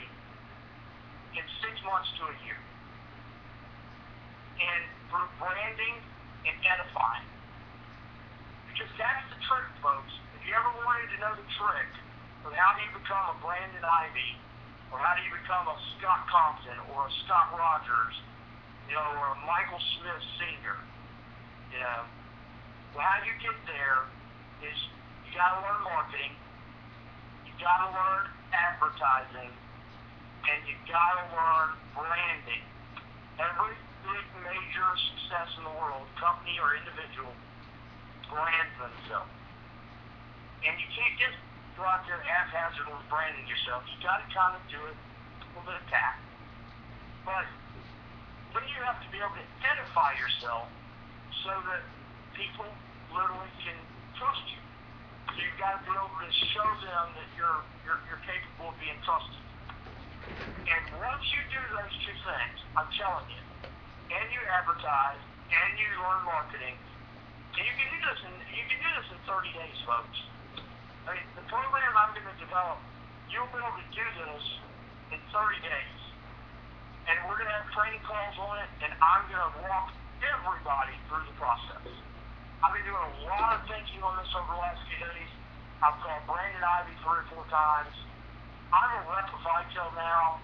in 6 months to a year. And through branding and edifying. Because that's the trick, folks. If you ever wanted to know the trick of how do you become a Brandon Ivy, or how do you become a Scott Compton, or a Scott Rogers, or a Michael Smith Sr., well, how you get there is you got to learn marketing, you got to learn advertising, and you got to learn branding. Every big major success in the world, company or individual, brands themselves. And you can't just go out there haphazardly branding yourself. You got to kind of do it a little bit of tact. But then you have to be able to edify yourself so that people literally can trust you. So you've got to be able to show them that you're capable of being trusted. And once you do those 2 things, I'm telling you, and you advertise, and you learn marketing, and you can do this, and you can do this in 30 days, folks. I mean, the program I'm going to develop, you'll be able to do this in 30 days. And we're going to have training calls on it, and I'm going to walk everybody through the process. I've been doing a lot of thinking on this over the last few days. I've called Brandon Ivy 3 or 4 times. I'm a rep of Vitel now.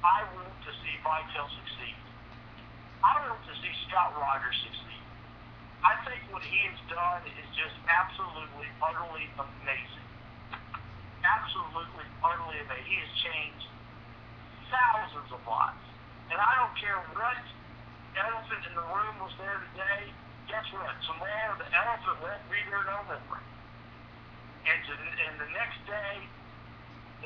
I want to see Vitel succeed. I want to see Scott Rogers succeed. I think what he has done is just absolutely, utterly amazing. Absolutely, utterly amazing. He has changed thousands of lives. And I don't care what elephant in the room was there today. Guess what? Tomorrow the elephant won't be there no more. And the next day,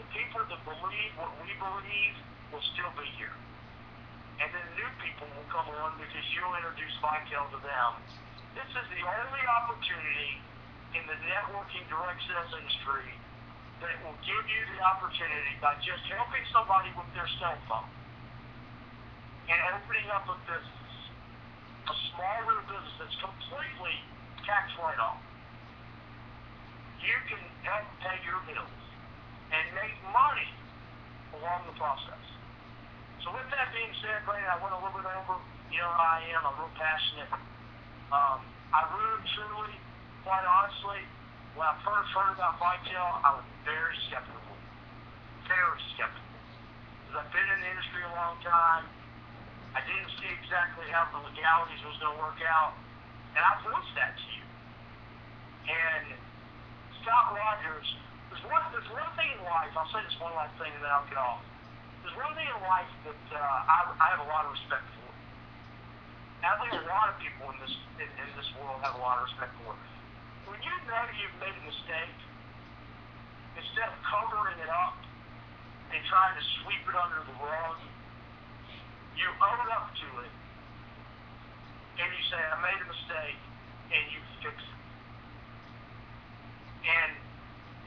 the people that believe what we believe will still be here. And then new people will come on because you'll introduce Vitel to them. This is the only opportunity in the networking direct sales industry that will give you the opportunity by just helping somebody with their cell phone and opening up a business, a small little business that's completely tax write-off. You can help pay your bills and make money along the process. So with that being said, Brandon, I went a little bit over. You know how I am. I'm real passionate. I really, truly, quite honestly, when I first heard about Vitel, I was very skeptical. Very skeptical. Because I've been in the industry a long time. I didn't see exactly how the legalities was going to work out. And I voiced that to you. And Scott Rogers, there's one thing in life, I'll say this one last thing and then I'll get off. There's one thing in life that I have a lot of respect for. And I think a lot of people in this world have a lot of respect for. When you know you've made a mistake, instead of covering it up and trying to sweep it under the rug, you own up to it and you say, I made a mistake, and you fix it. And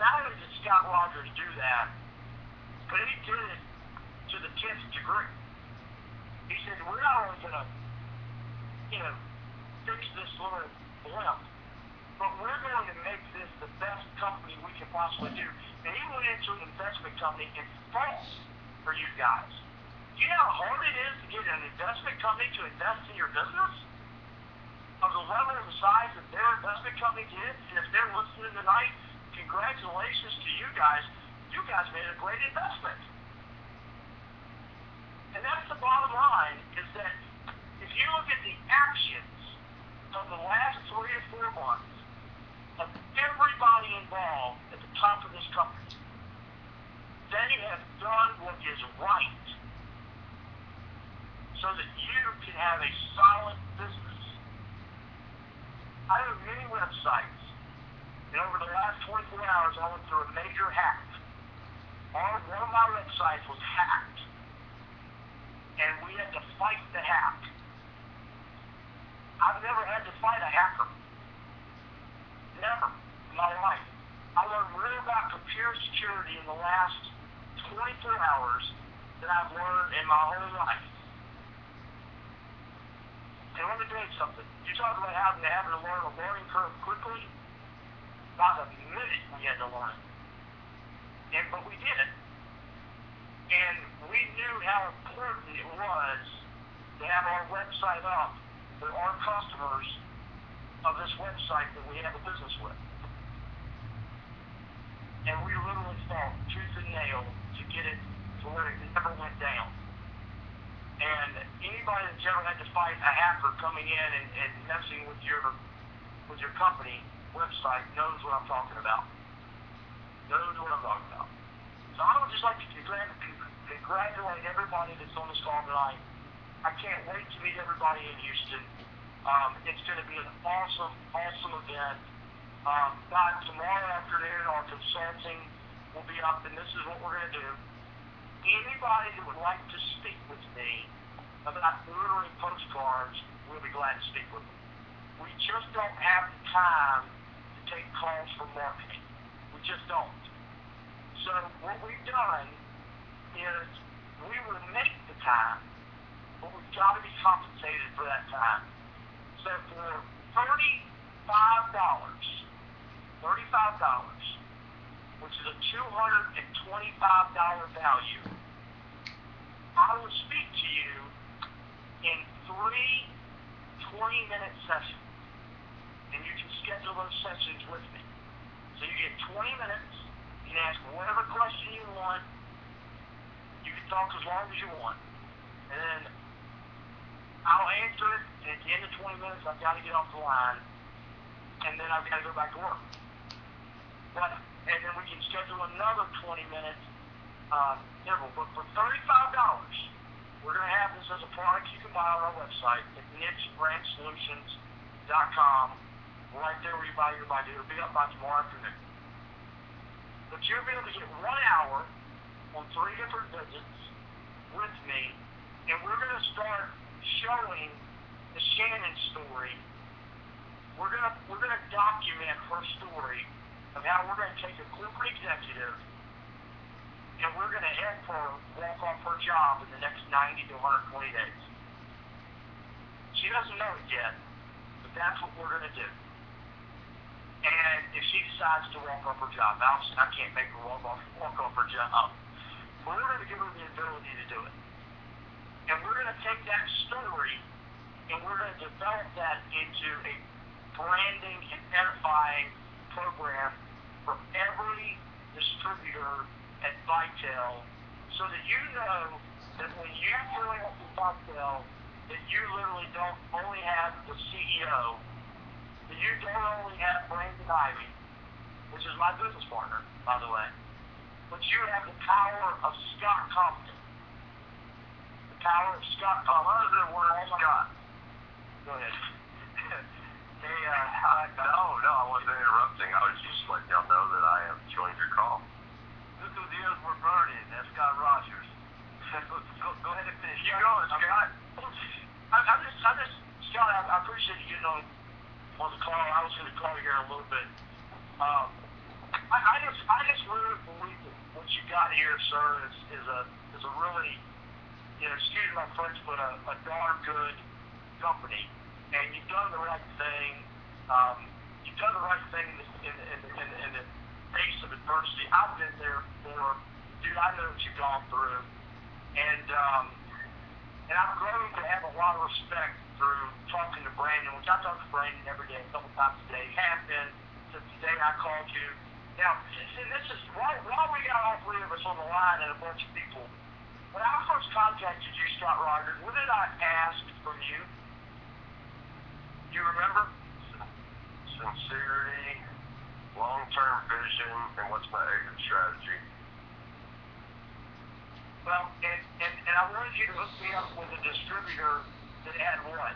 not only did Scott Rogers do that, but he did it to the 10th degree. He said, we're not only going to, fix this little blimp, but we're going to make this the best company we can possibly do. And he went into an investment company and fought for you guys. Do you know how hard it is to get an investment company to invest in your business? Of the level and the size that their investment company did, and if they're listening tonight, congratulations to you guys. You guys made a great investment. And that's the bottom line, is that if you look at the actions of the last 3 or 4 months of everybody involved at the top of this company, they have done what is right so that you can have a solid business. I have many websites, and over the last 24 hours, I went through a major hack. One of my websites was hacked, and we had to fight the hack. I've never had to fight a hacker. Never in my life. I learned more about computer security in the last 24 hours than I've learned in my whole life. And let me tell you something. You talk about having to learn a learning curve quickly. About a minute we had to learn. But we did it. And we knew how important it was to have our website up for our customers of this website that we have a business with. And we literally fought tooth and nail to get it to where it never went down. And anybody that's ever had to fight a hacker coming in and messing with your company website knows what I'm talking about. Knows what I'm talking about. So I would just like to congratulate everybody that's on this call tonight. I can't wait to meet everybody in Houston. It's going to be an awesome, awesome event. By tomorrow afternoon, our consulting will be up, and this is what we're going to do. Anybody that would like to speak with me about ordering postcards, we'll be glad to speak with them. We just don't have the time to take calls for marketing. We just don't. So what we've done is we will make the time, but we've got to be compensated for that time. So for $35, which is a $225 value, I will speak to you in 3 20-minute sessions. And you can schedule those sessions with me. So you get 20 minutes. You can ask whatever question you want. You can talk as long as you want. And then I'll answer it. And at the end of 20 minutes, I've got to get off the line. And then I've got to go back to work. And then we can schedule another 20 minutes interval. But for $35, we're going to have this as a product you can buy on our website at nichebrandsolutions.com. Right there where you buy your bike. It'll be up by tomorrow afternoon. But you'll be able to get 1 hour on 3 different visits with me, and we're going to start showing the Shannon story. We're going to document her story of how we're going to take a corporate executive and we're going to help her walk off her job in the next 90 to 120 days. She doesn't know it yet, but that's what we're going to do. And if she decides to walk off her job, obviously I can't make her walk off her job. But we're going to give her the ability to do it. And we're going to take that story and we're going to develop that into a branding and edifying program for every distributor at Vitel, so that you know that when you're doing it with Vitel, that you literally don't only have the CEO, that you don't only have Brandon Ivy, which is my business partner, by the way, but you have the power of Scott Compton. The power of Scott Compton. What is the word Scott? Go ahead. Hey, no, I wasn't interrupting. I was just letting y'all know that I have joined your call. Look whose ears were burning. That's Scott Rogers. Go ahead and finish. Keep going, Scott. Scott, I appreciate you getting on the call. I was going to call you here in a little bit. I just really believe that what you got here, sir, is a really, excuse my French, but a darn good company. And you've done the right thing. You've done the right thing in the face of adversity. I've been there before. Dude, I know what you've gone through. And I've grown to have a lot of respect through talking to Brandon, which I talk to Brandon every day, a couple times a day. Have been since the day I called you. Now, see, this is why we got all 3 of us on the line and a bunch of people. When I first contacted you, Scott Rogers, what did I ask from you? Do you remember? Sincerity, long-term vision, and what's my exit strategy? Well, and I wanted you to hook me up with a distributor that had what?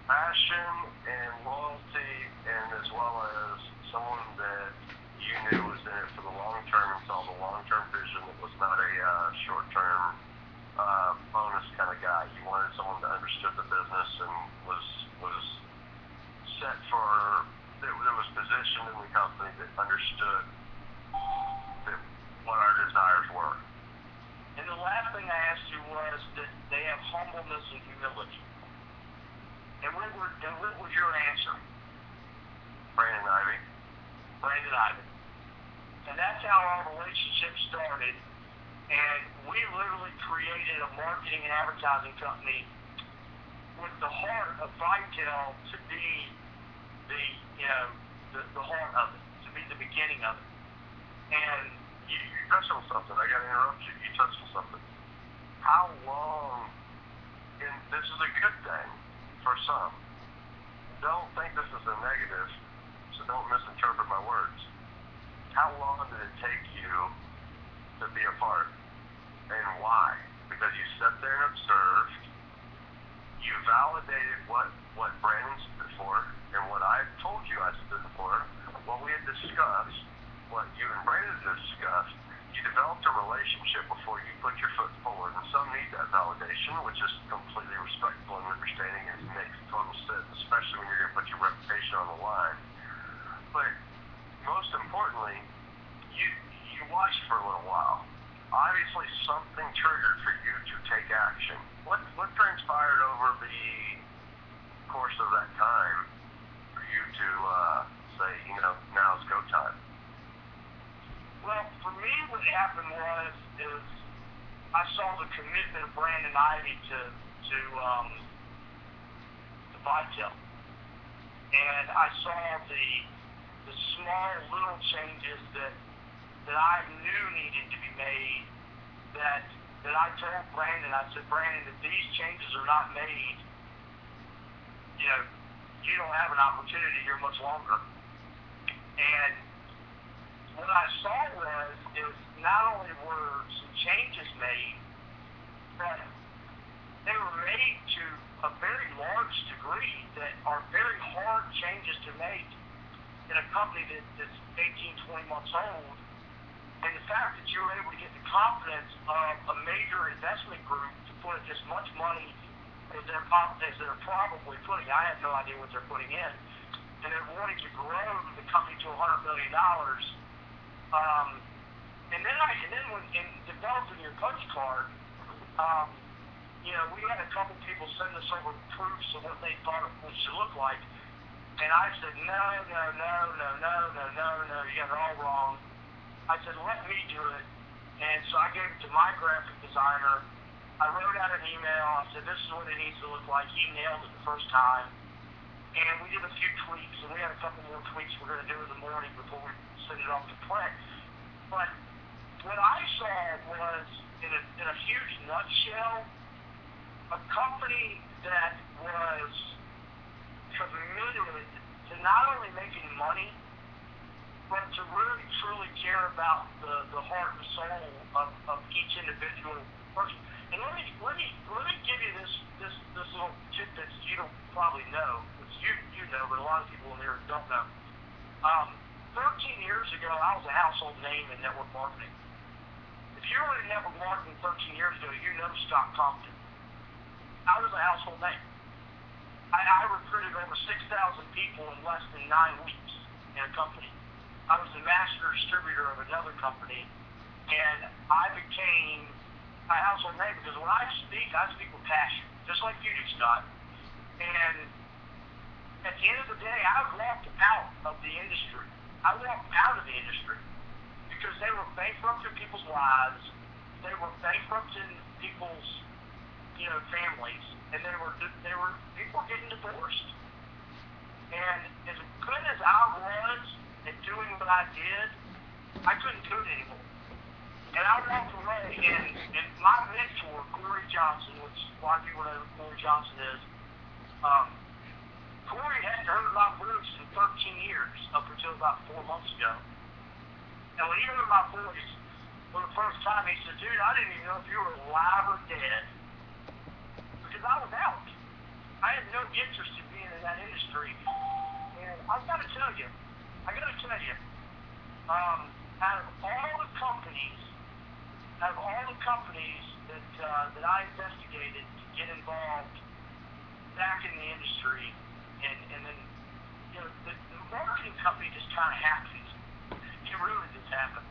Passion and loyalty, and as well as someone that you knew was in it for the long term and saw the long-term vision that was not a short-term bonus kind of guy. You wanted someone that understood the business and was set for, that was positioned in the company, that understood what our desires were. And the last thing I asked you was that they have humbleness and humility. And what was your answer? Brandon Ivy. Brandon Ivy. And that's how our relationship started. And we literally created a marketing and advertising company with the heart of Vitel to be the heart of it, to be the beginning of it. And you touched on something. I got to interrupt you. You touched on something. How long, and this is a good thing for some, don't think this is a negative, so don't misinterpret my words. How long did it take you to be a part? And why? Because you sat there and observed, you validated what Brandon stood for, and what I told you I stood for, what we had discussed, what you and Brandon discussed. You developed a relationship before you put your foot forward, and some need that validation, which is completely respectful and understanding and makes total sense, especially when you're going to put your reputation on the line. But most importantly, you watched for a little while. Obviously, something triggered for you to take action. What transpired over the course of that time for you to commitment of Brandon Ivy to vitel. And I saw the small little changes that I knew needed to be made, that I told Brandon, I said, Brandon, if these changes are not made, you know, you don't have an opportunity here much longer. And what I saw is not only were some changes made, but they were made to a very large degree that are very hard changes to make in a company that's 18, 20 months old. And the fact that you were able to get the confidence of a major investment group to put as much money as they're probably putting, I have no idea what they're putting in, and they're wanting to grow the company to $100 million. And then when in developing your postcard, you know, we had a couple people send us over proofs of what they thought it should look like, and I said, no, you got it all wrong. I said, let me do it. And so I gave it to my graphic designer. I wrote out an email. I said, this is what it needs to look like. He nailed it the first time. And we did a few tweaks, and we had a couple more tweaks we're going to do in the morning before we send it off to print. But what I saw was, in a huge nutshell, a company that was committed to not only making money, but to really truly care about the heart and soul of each individual person. And let me give you this little tidbit that you don't probably know, which you know, but a lot of people in here don't know. 13 years ago, I was a household name in network marketing. If you were in network marketing 13 years ago, you know Scott Compton. I was a household name. I recruited over 6,000 people in less than 9 weeks in a company. I was the master distributor of another company, and I became a household name because when I speak with passion, just like you do, Scott. And at the end of the day, I walked out of the industry. I walked out of the industry because they were bankrupting people's lives. They were bankrupting people's, you know, families, and people were getting divorced. And as good as I was at doing what I did, I couldn't do it anymore. And I walked away, and my mentor, Corey Johnson, which a lot of people know who Corey Johnson is, Corey hadn't heard my voice in 13 years up until about 4 months ago. And when he heard my voice for the first time, he said, dude, I didn't even know if you were alive or dead. Because I was out. I had no interest in being in that industry. And I've got to tell you, out of all the companies that I investigated to get involved back in the industry, and then, you know, the marketing company just kind of happened. It really just happened.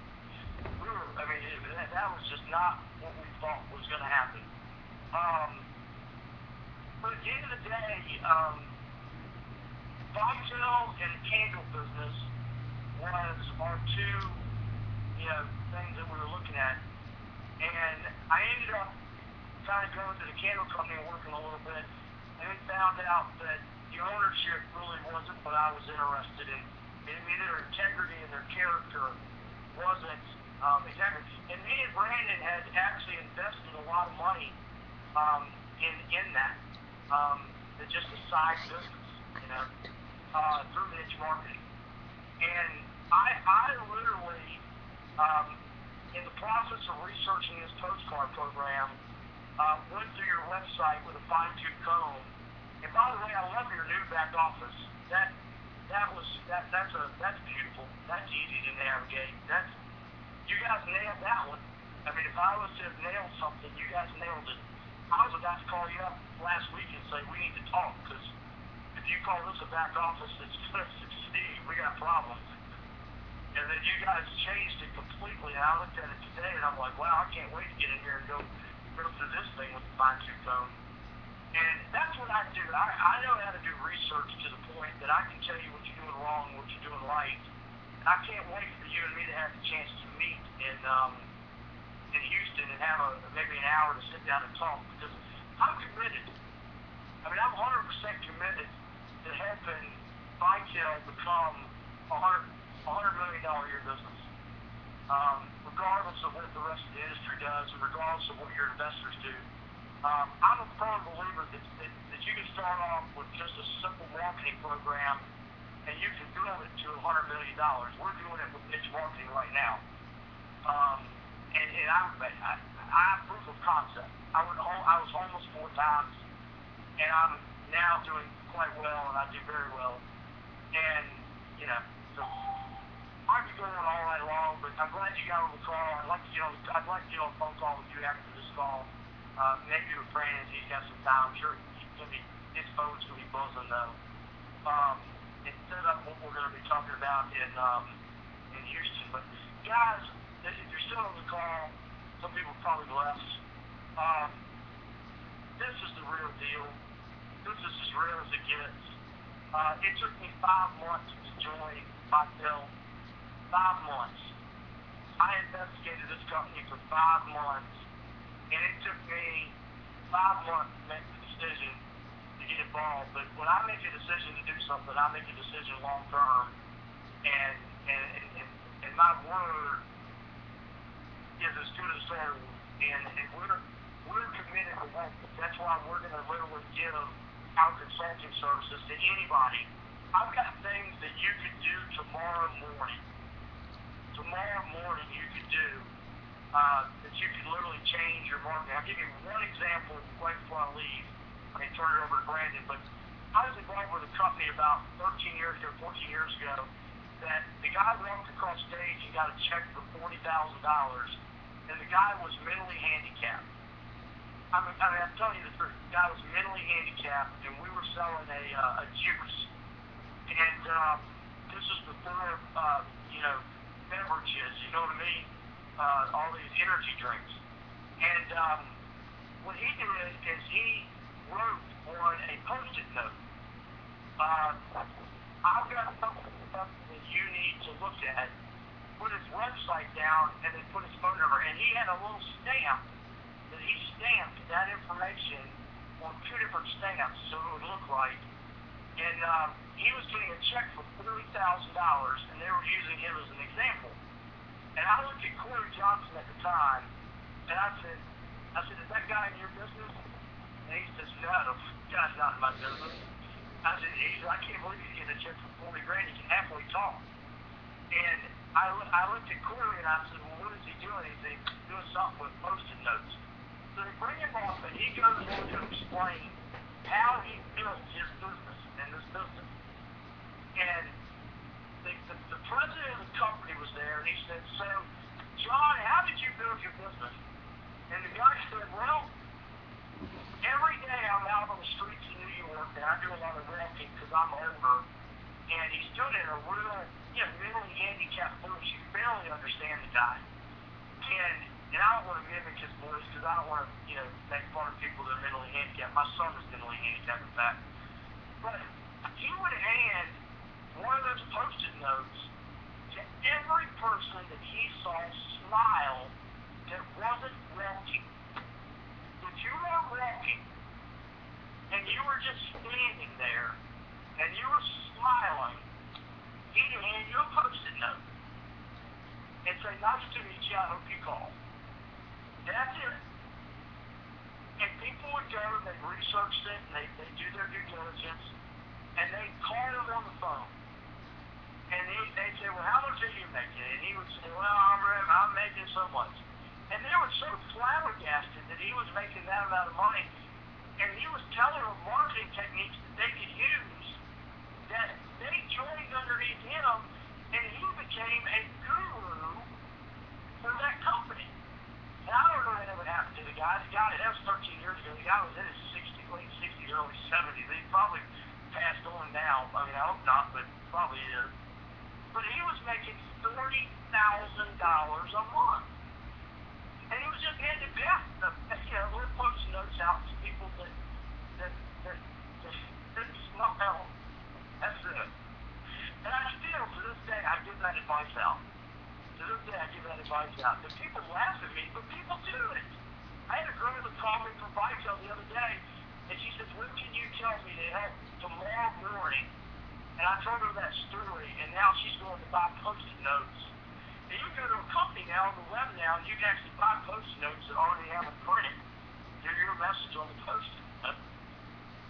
That was just not what we thought was going to happen. But at the end of the day, vitel and the candle business was our two, you know, things that we were looking at. And I ended up kind of going to the candle company and working a little bit, and then found out that the ownership really wasn't what I was interested in. Their integrity and their character wasn't integrity. And me and Brandon had actually invested a lot of money in that. It's just a side business, you know, through niche marketing. And I literally, in the process of researching this postcard program, went through your website with a fine-tooth comb. And by the way, I love your new back office. That's beautiful. That's easy to navigate. You guys nailed that one. I mean, if I was to have nailed something, you guys nailed it. I was about to call you up last week and say we need to talk, because if you call this a back office that's going to succeed, we got problems. And then you guys changed it completely. And I looked at it today, and I'm like, wow, I can't wait to get in here and go through this thing with the fine-tooth comb. And that's what I do. I know how to do research to the point that I can tell you what you're doing wrong and what you're doing right. And I can't wait for you and me to have the chance to meet in in Houston and have maybe an hour to sit down and talk, because I'm committed. I mean, I'm 100% committed to helping Vitel become a $100 million a year business. Regardless of what the rest of the industry does, and regardless of what your investors do. I'm a firm believer that you can start off with just a simple marketing program and you can build it to $100 million. We're doing it with niche marketing right now. And I have proof of concept. I was homeless 4 times, and I'm now doing quite well, and I do very well. And, you know, so I could go on all night long, but I'm glad you got on the call. I'd like to get on a phone call with you after this call. Maybe with Brandon, he's got some time. I'm sure his phone's going to be buzzing though. And set up what we're going to be talking about in Houston. But guys, if you're still on the call, some people probably left. This is the real deal. This is as real as it gets. It took me 5 months to join Vitel. 5 months. I investigated this company for 5 months. And it took me 5 months to make the decision to get involved. But when I make a decision to do something, I make a decision long term. And my word is as good as gold. And we're committed to that. That's why we're going to literally give our consulting services to anybody. I've got things that you could do tomorrow morning. Tomorrow morning you could do. That you can literally change your marketing. I'll give you one example right before I leave. I can turn it over to Brandon, but I was involved with a company about 13 years ago, 14 years ago, that the guy walked across stage and got a check for $40,000, and the guy was mentally handicapped. I'm telling you the truth. The guy was mentally handicapped, and we were selling a juice. And this is before, beverages, you know what I mean? All these energy drinks. And what he did is he wrote on a Post-it note, I've got something that you need to look at, put his website down, and then put his phone number. And he had a little stamp that he stamped that information on 2 different stamps so it would look right. And he was getting a check for $40,000, and they were using him as an example. And I looked at Corey Johnson at the time, and I said, is that guy in your business? And he says, no, that guy's not in my business. I said, I can't believe he's getting a check for $40,000. He can halfway talk. And I looked at Corey, and I said, well, what is he doing? He said, he's doing something with Post-it notes. So they bring him off, and he goes on to explain how he built his business and this business. And the president of the company was there, and he said, so, John, how did you build your business? And the guy said, well, every day I'm out on the streets of New York, and I do a lot of walking because I'm older, and he stood in a real, mentally handicapped voice. You barely understand the guy. And I don't want to mimic his voice because I don't want to, make fun of people that are mentally handicapped. My son is mentally handicapped, in fact. But he would hand one of those Post-it notes to every person that he saw smile that wasn't walking. If you were walking and you were just standing there and you were smiling, he'd hand you a Post-it note and say, nice to meet you, I hope you call. That's it. And people would go and they researched it and they do their due diligence and they call him on the phone. And they'd say, well, how much are you making? And he would say, well, I'm making so much. And they were so flabbergasted that he was making that amount of money. And he was telling them marketing techniques that they could use that they joined underneath him, and he became a guru for that company. And I don't know what happened to the guy. That was 13 years ago. The guy was in his late 60s, early 70s. He probably passed on now. I mean, I hope not, but probably is. But he was making $40,000 a month. And he was just handing little Post-it notes out to people that smile. That's it. And I still, to this day, I give that advice out to to this day I give that advice out. And people laugh at me, but people do it. I had a girl that called me from Vitel the other day, and she says, when can you tell me to help tomorrow morning? And I told her that story, and now she's going to buy Post-it notes. And you can go to a company now on the web now, and you can actually buy Post-it notes that already have it printed. Give your message on the Post-it note.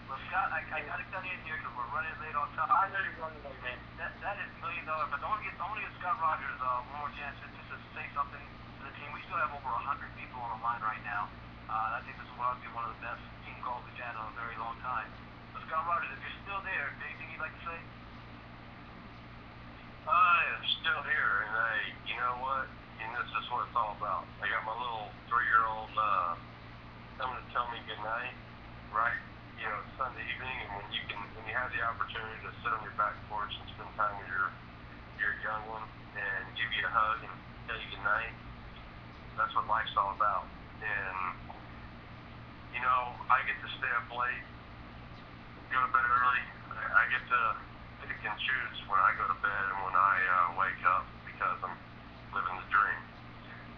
Well, Scott, I got to cut in here because we're running late on time. I know you're running late, man. That is $1 million. But I want to get Scott Rogers one more chance just to say something to the team. We still have over 100 people on the line right now. I think this will probably be one of the best team calls we've had in a very long time. So Scott Rogers, if you're still there, is there anything you'd like to say? I am still here, and you know what? And this is what it's all about. I got my little 3-year-old coming to tell me goodnight, right? You know, it's Sunday evening, and when you have the opportunity to sit on your back porch and spend time with your young one and give you a hug and tell you goodnight, that's what life's all about. And you know, I get to stay up late, go to bed early. I get to pick and choose when I go to bed and when I wake up because I'm living the dream.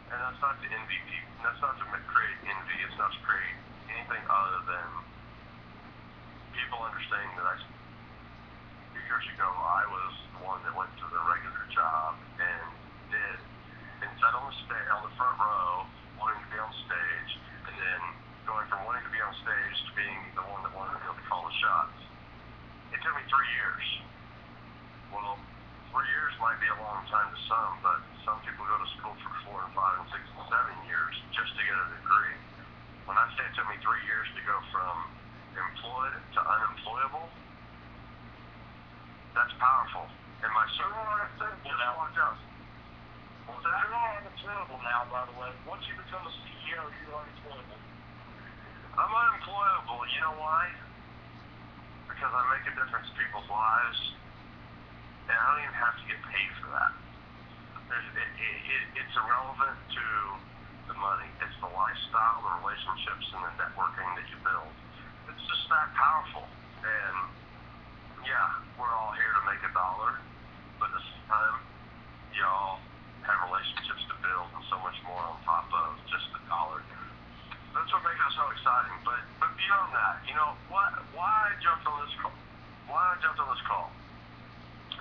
And that's not to envy people. That's not to create envy. It's not to create anything other than people understanding that 2 years ago I was the one that went to the regular job and did and sat on the front row, wanting to be on stage, and then going from wanting to be on stage to being the one that wanted to be able to call the shots. It took me 3 years. Well, 3 years might be a long time to some, but some people go to school for 4 and 5 and 6 and 7 years just to get a degree. When I say it took me 3 years to go from employed to unemployable, that's powerful. And my You're all unemployable now, by the way. Once you become a CEO, you're unemployable. I'm unemployable. You know why? Because I make a difference in people's lives, and I don't even have to get paid for that. It's irrelevant to the money. It's the lifestyle, the relationships, and the networking that you build. It's just that powerful. And yeah, we're all here to make $1, but at the same time, y'all have relationships to build and so much more on top of just $1. That's what makes it so exciting. But beyond that, you know, why I jumped on this call?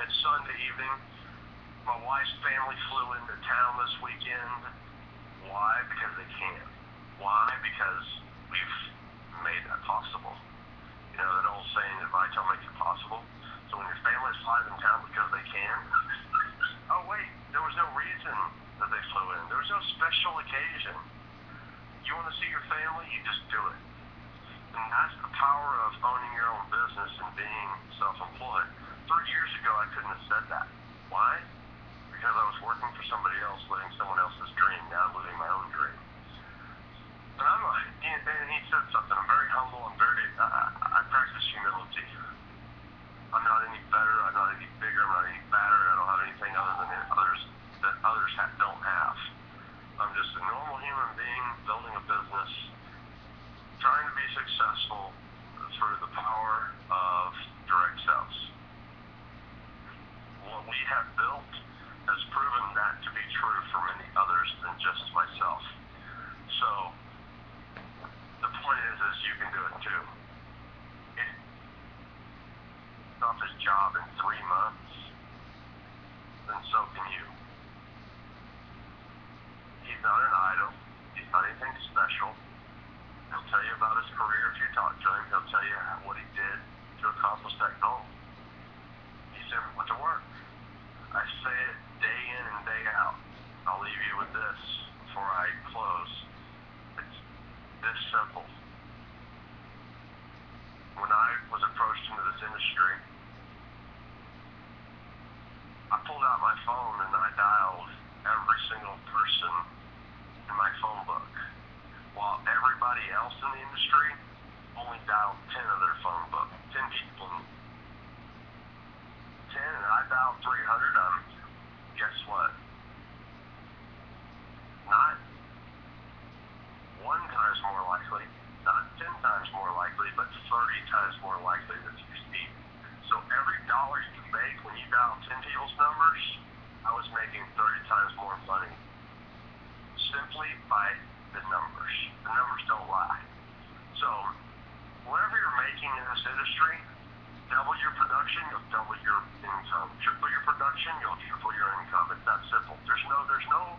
It's Sunday evening. My wife's family flew into town this weekend. Why? Because they can. Why? Because we've made that possible. You know, that old saying that Vitel makes it possible. So when your family flies in town because they can, oh wait, there was no reason that they flew in. There was no special occasion. You want to see your family, you just do it. And that's the power of owning your own business and being self-employed. 3 years ago, I couldn't have said that. Why? Because I was working for somebody else, living someone else's dream. Now I'm living my own dream. And he said something. I'm very humble. I practice humility. I'm not any better. I'm not any bigger. I'm not any badder. I don't have anything other than others don't have. I'm just a normal human being building a business, trying to be successful through the power of direct sales. What we have built has proven that to be true for many others than just myself. So the point is you can do it too. If he off his job in 3 months, then so can you. He's not an idol. He's not anything special. He'll tell you about his career if you talk to him. He'll tell you what he did to accomplish that goal. He simply went to work. I say it day in and day out. I'll leave you with this before I close. It's this simple. When I was approached into this industry, I pulled out my phone and I dialed every single person in my phone book, while everybody else in the industry only dialed 10 of their phone book. 10 people in 10, and I dialed 300. Guess what? Not 1 times more likely, not 10 times more likely, but 30 times more likely that you succeed. So every dollar you make when you dial 10 people's numbers, I was making 30 times more money The numbers don't lie. So, whatever you're making in this industry, double your production, you'll double your income. Triple your production, you'll triple your income. It's that simple. There's no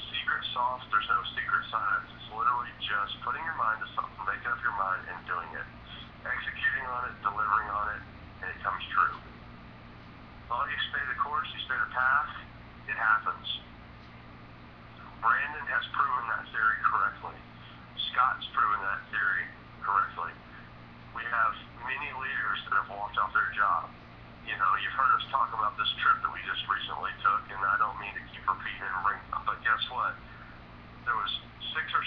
secret sauce. There's no secret science. It's literally just putting your mind to something, making up your mind, and doing it. Executing on it, delivering on it, and it comes true. As long as you stay the course, you stay the path, it happens. Brandon has proven that theory correctly. Scott's proven that theory correctly. We have many leaders that have walked off their job. You know, you've heard us talk about this trip that we just recently took, and I don't mean to keep repeating and bring up, but guess what? There was 6 or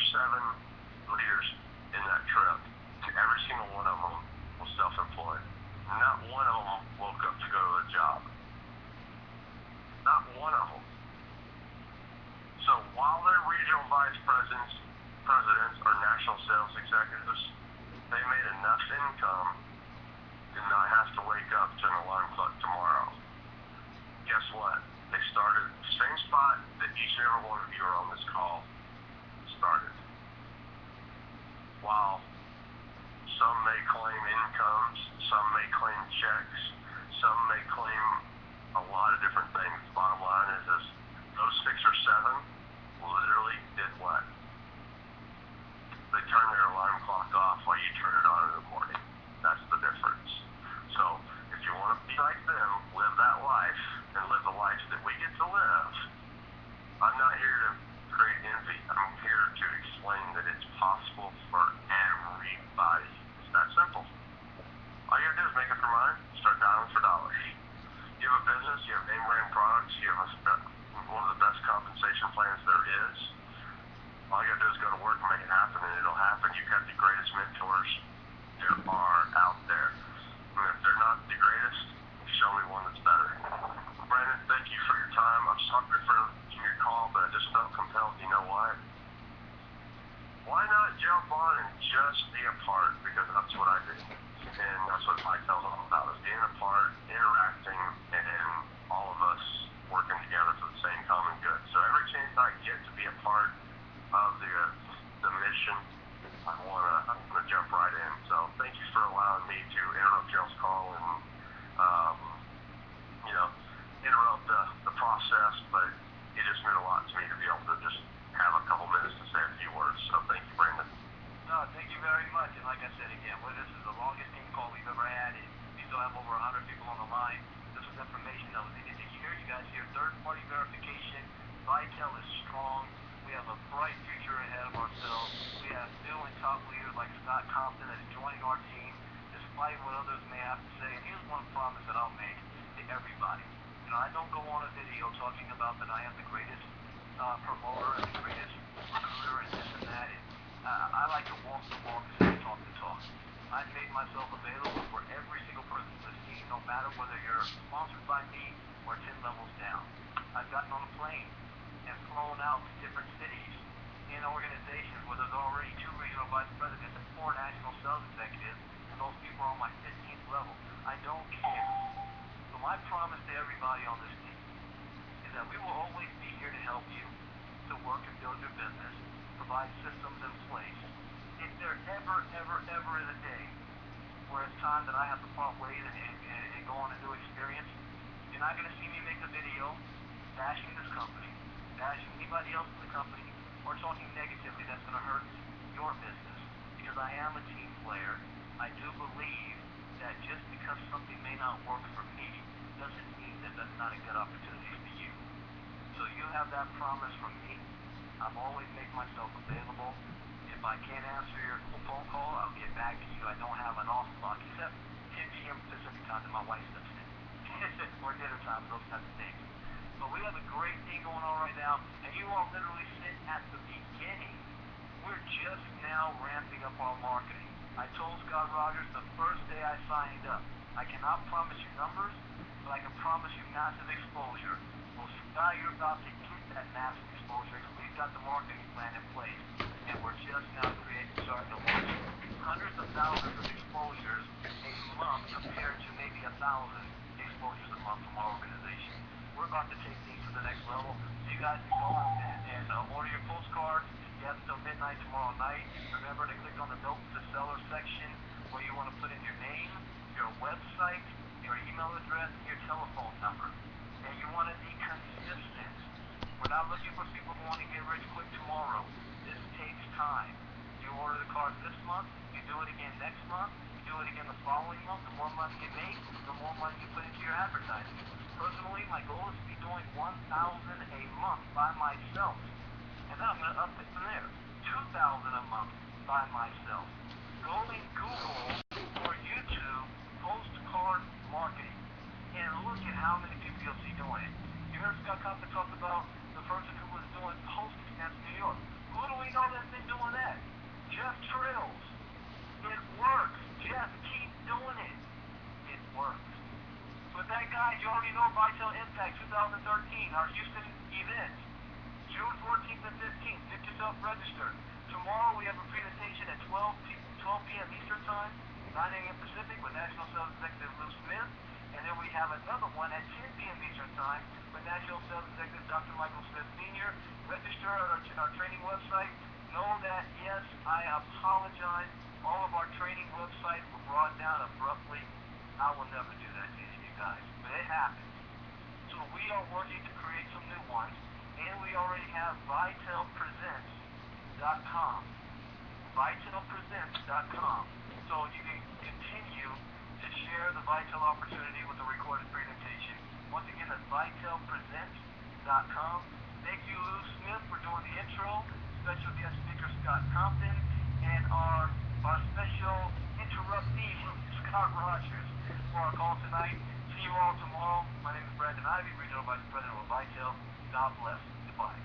7 leaders in that trip, and every single one of them was self-employed. Not one of them woke up to go to a job. Not one of them. So while they're regional vice presidents or national sales executives, they made enough income to not have to wake up to an alarm clock tomorrow. Guess what? They started the same spot that each and every one of you are on this call started. While some may claim incomes, some may claim checks, some may claim a lot of different things. The bottom line is those 6 or 7 literally did what? They turn their alarm clock off while you turn it on in the morning. That's the difference. So, if you want to be like them, live that life, and live the life that we get to live, I'm not here to create envy. I'm here to explain that it's possible for everybody. It's that simple. All you gotta do is make up your mind, start dialing for dollars. You have a business, you have name brand products, you have one of the best compensation plans there is. All you gotta do is go to work and make it happen, and it'll happen. You've got the greatest mentors there are out there. And if they're not the greatest, show me one that's better. Brandon, thank you for your time. I'm sorry for your call, but I just felt compelled. You know what? Why not jump on and just be a part? Because that's what I do. And that's what Vitel's all about, is being a part, interacting, and all of us working together for the same common good. So every chance I get to be a part of the mission, I wanna jump right in. So thank you for allowing me to interrupt y'all's call and interrupt the process, but it just meant a lot to me to be able to just have a couple minutes to say a few words. So thank you, Brandon. No, thank you very much. And like I said again, this is the longest team call we've ever had. And we still have over 100 people on the line. This was information that was needed to hear. You guys hear third-party verification. Vitel is strong. We have a bright future ahead of ourselves. We have new and top leaders like Scott Compton that's joining our team, despite what others may have to say. And here's one promise that I'll make to everybody. You know, I don't go on a video talking about that I am the greatest promoter and the greatest recruiter and this and that. And, I like to walk the walk instead of talk the talk. I've made myself available for every single person in this team, no matter whether you're sponsored by me or 10 levels down. I've gotten on a plane and flown out to different cities in organizations where there's already 2 regional vice presidents and 4 national sales executives, and those people are on my 15th level. I don't care. So my promise to everybody on this team is that we will always be here to help you to work and build your business, provide systems in place. If there ever is a day where it's time that I have to part ways and go on a new experience, you're not going to see me make a video bashing this company, bashing anybody else in the company, or talking negatively that's going to hurt your business. Because I am a team player. I do believe that just because something may not work for me doesn't mean that that's not a good opportunity for you. So you have that promise from me. I've always made myself available. If I can't answer your phone call, I'll get back to you. I don't have an off clock, except 10 p.m. Pacific time that my wife steps in. Or dinner time, those types of things. But we have a great thing going on right now, and you are literally sitting at the beginning. We're just now ramping up our marketing. I told Scott Rogers the first day I signed up, I cannot promise you numbers, but I can promise you massive exposure. Well, Scott, you're about to get that massive exposure because we've got the marketing plan in place, and we're just now starting to launch hundreds of thousands of exposures a month compared to maybe 1,000 exposures a month from our organization. we're about to take things to the next level. So you guys can go and order your postcards. You have until midnight tomorrow night. Remember to click on the Note to Seller section where you want to put in your name, your website, your email address, and your telephone number. And you want to be consistent. We're not looking for people who want to get rich quick tomorrow. This takes time. You order the cards this month, you do it again next month, you do it again the following month. The more money you make, the more money you put into your advertising. Personally, my goal is to be doing $1,000 a month by myself. And then I'm going to up it from there. $2,000 a month by myself. Go in Google or YouTube, postcard marketing, and look at how many people you'll see doing it. You heard Scott Cochran talk about the person who was doing postage stamps in New York. Who do we know that's been doing that? Jeff Trills. It works. Jeff, keep doing it. It works. With that, guys, you already know Vitel Impact 2013, our Houston event. June 14th and 15th. Get yourself registered. Tomorrow we have a presentation at 12 p.m. Eastern Time, 9 a.m. Pacific with National Sales Executive Lou Smith. And then we have another one at 10 p.m. Eastern Time with National Sales Executive Dr. Michael Smith Sr. Register at our training website. Know that, yes, I apologize. All of our training websites were brought down abruptly. I will never do that to any of you guys, but it happens. So we are working to create some new ones, and we already have vitelpresents.com. vitelpresents.com. So you can continue to share the Vitel opportunity with a recorded presentation. Once again, that's vitelpresents.com. Thank you, Lou Smith, for doing the intro. Special guest speaker Scott Compton, and our special interruptee Scott Rogers for our call tonight. See you all tomorrow. My name is Brandon Ivey, Regional Vice President of Vitel. God bless. Goodbye.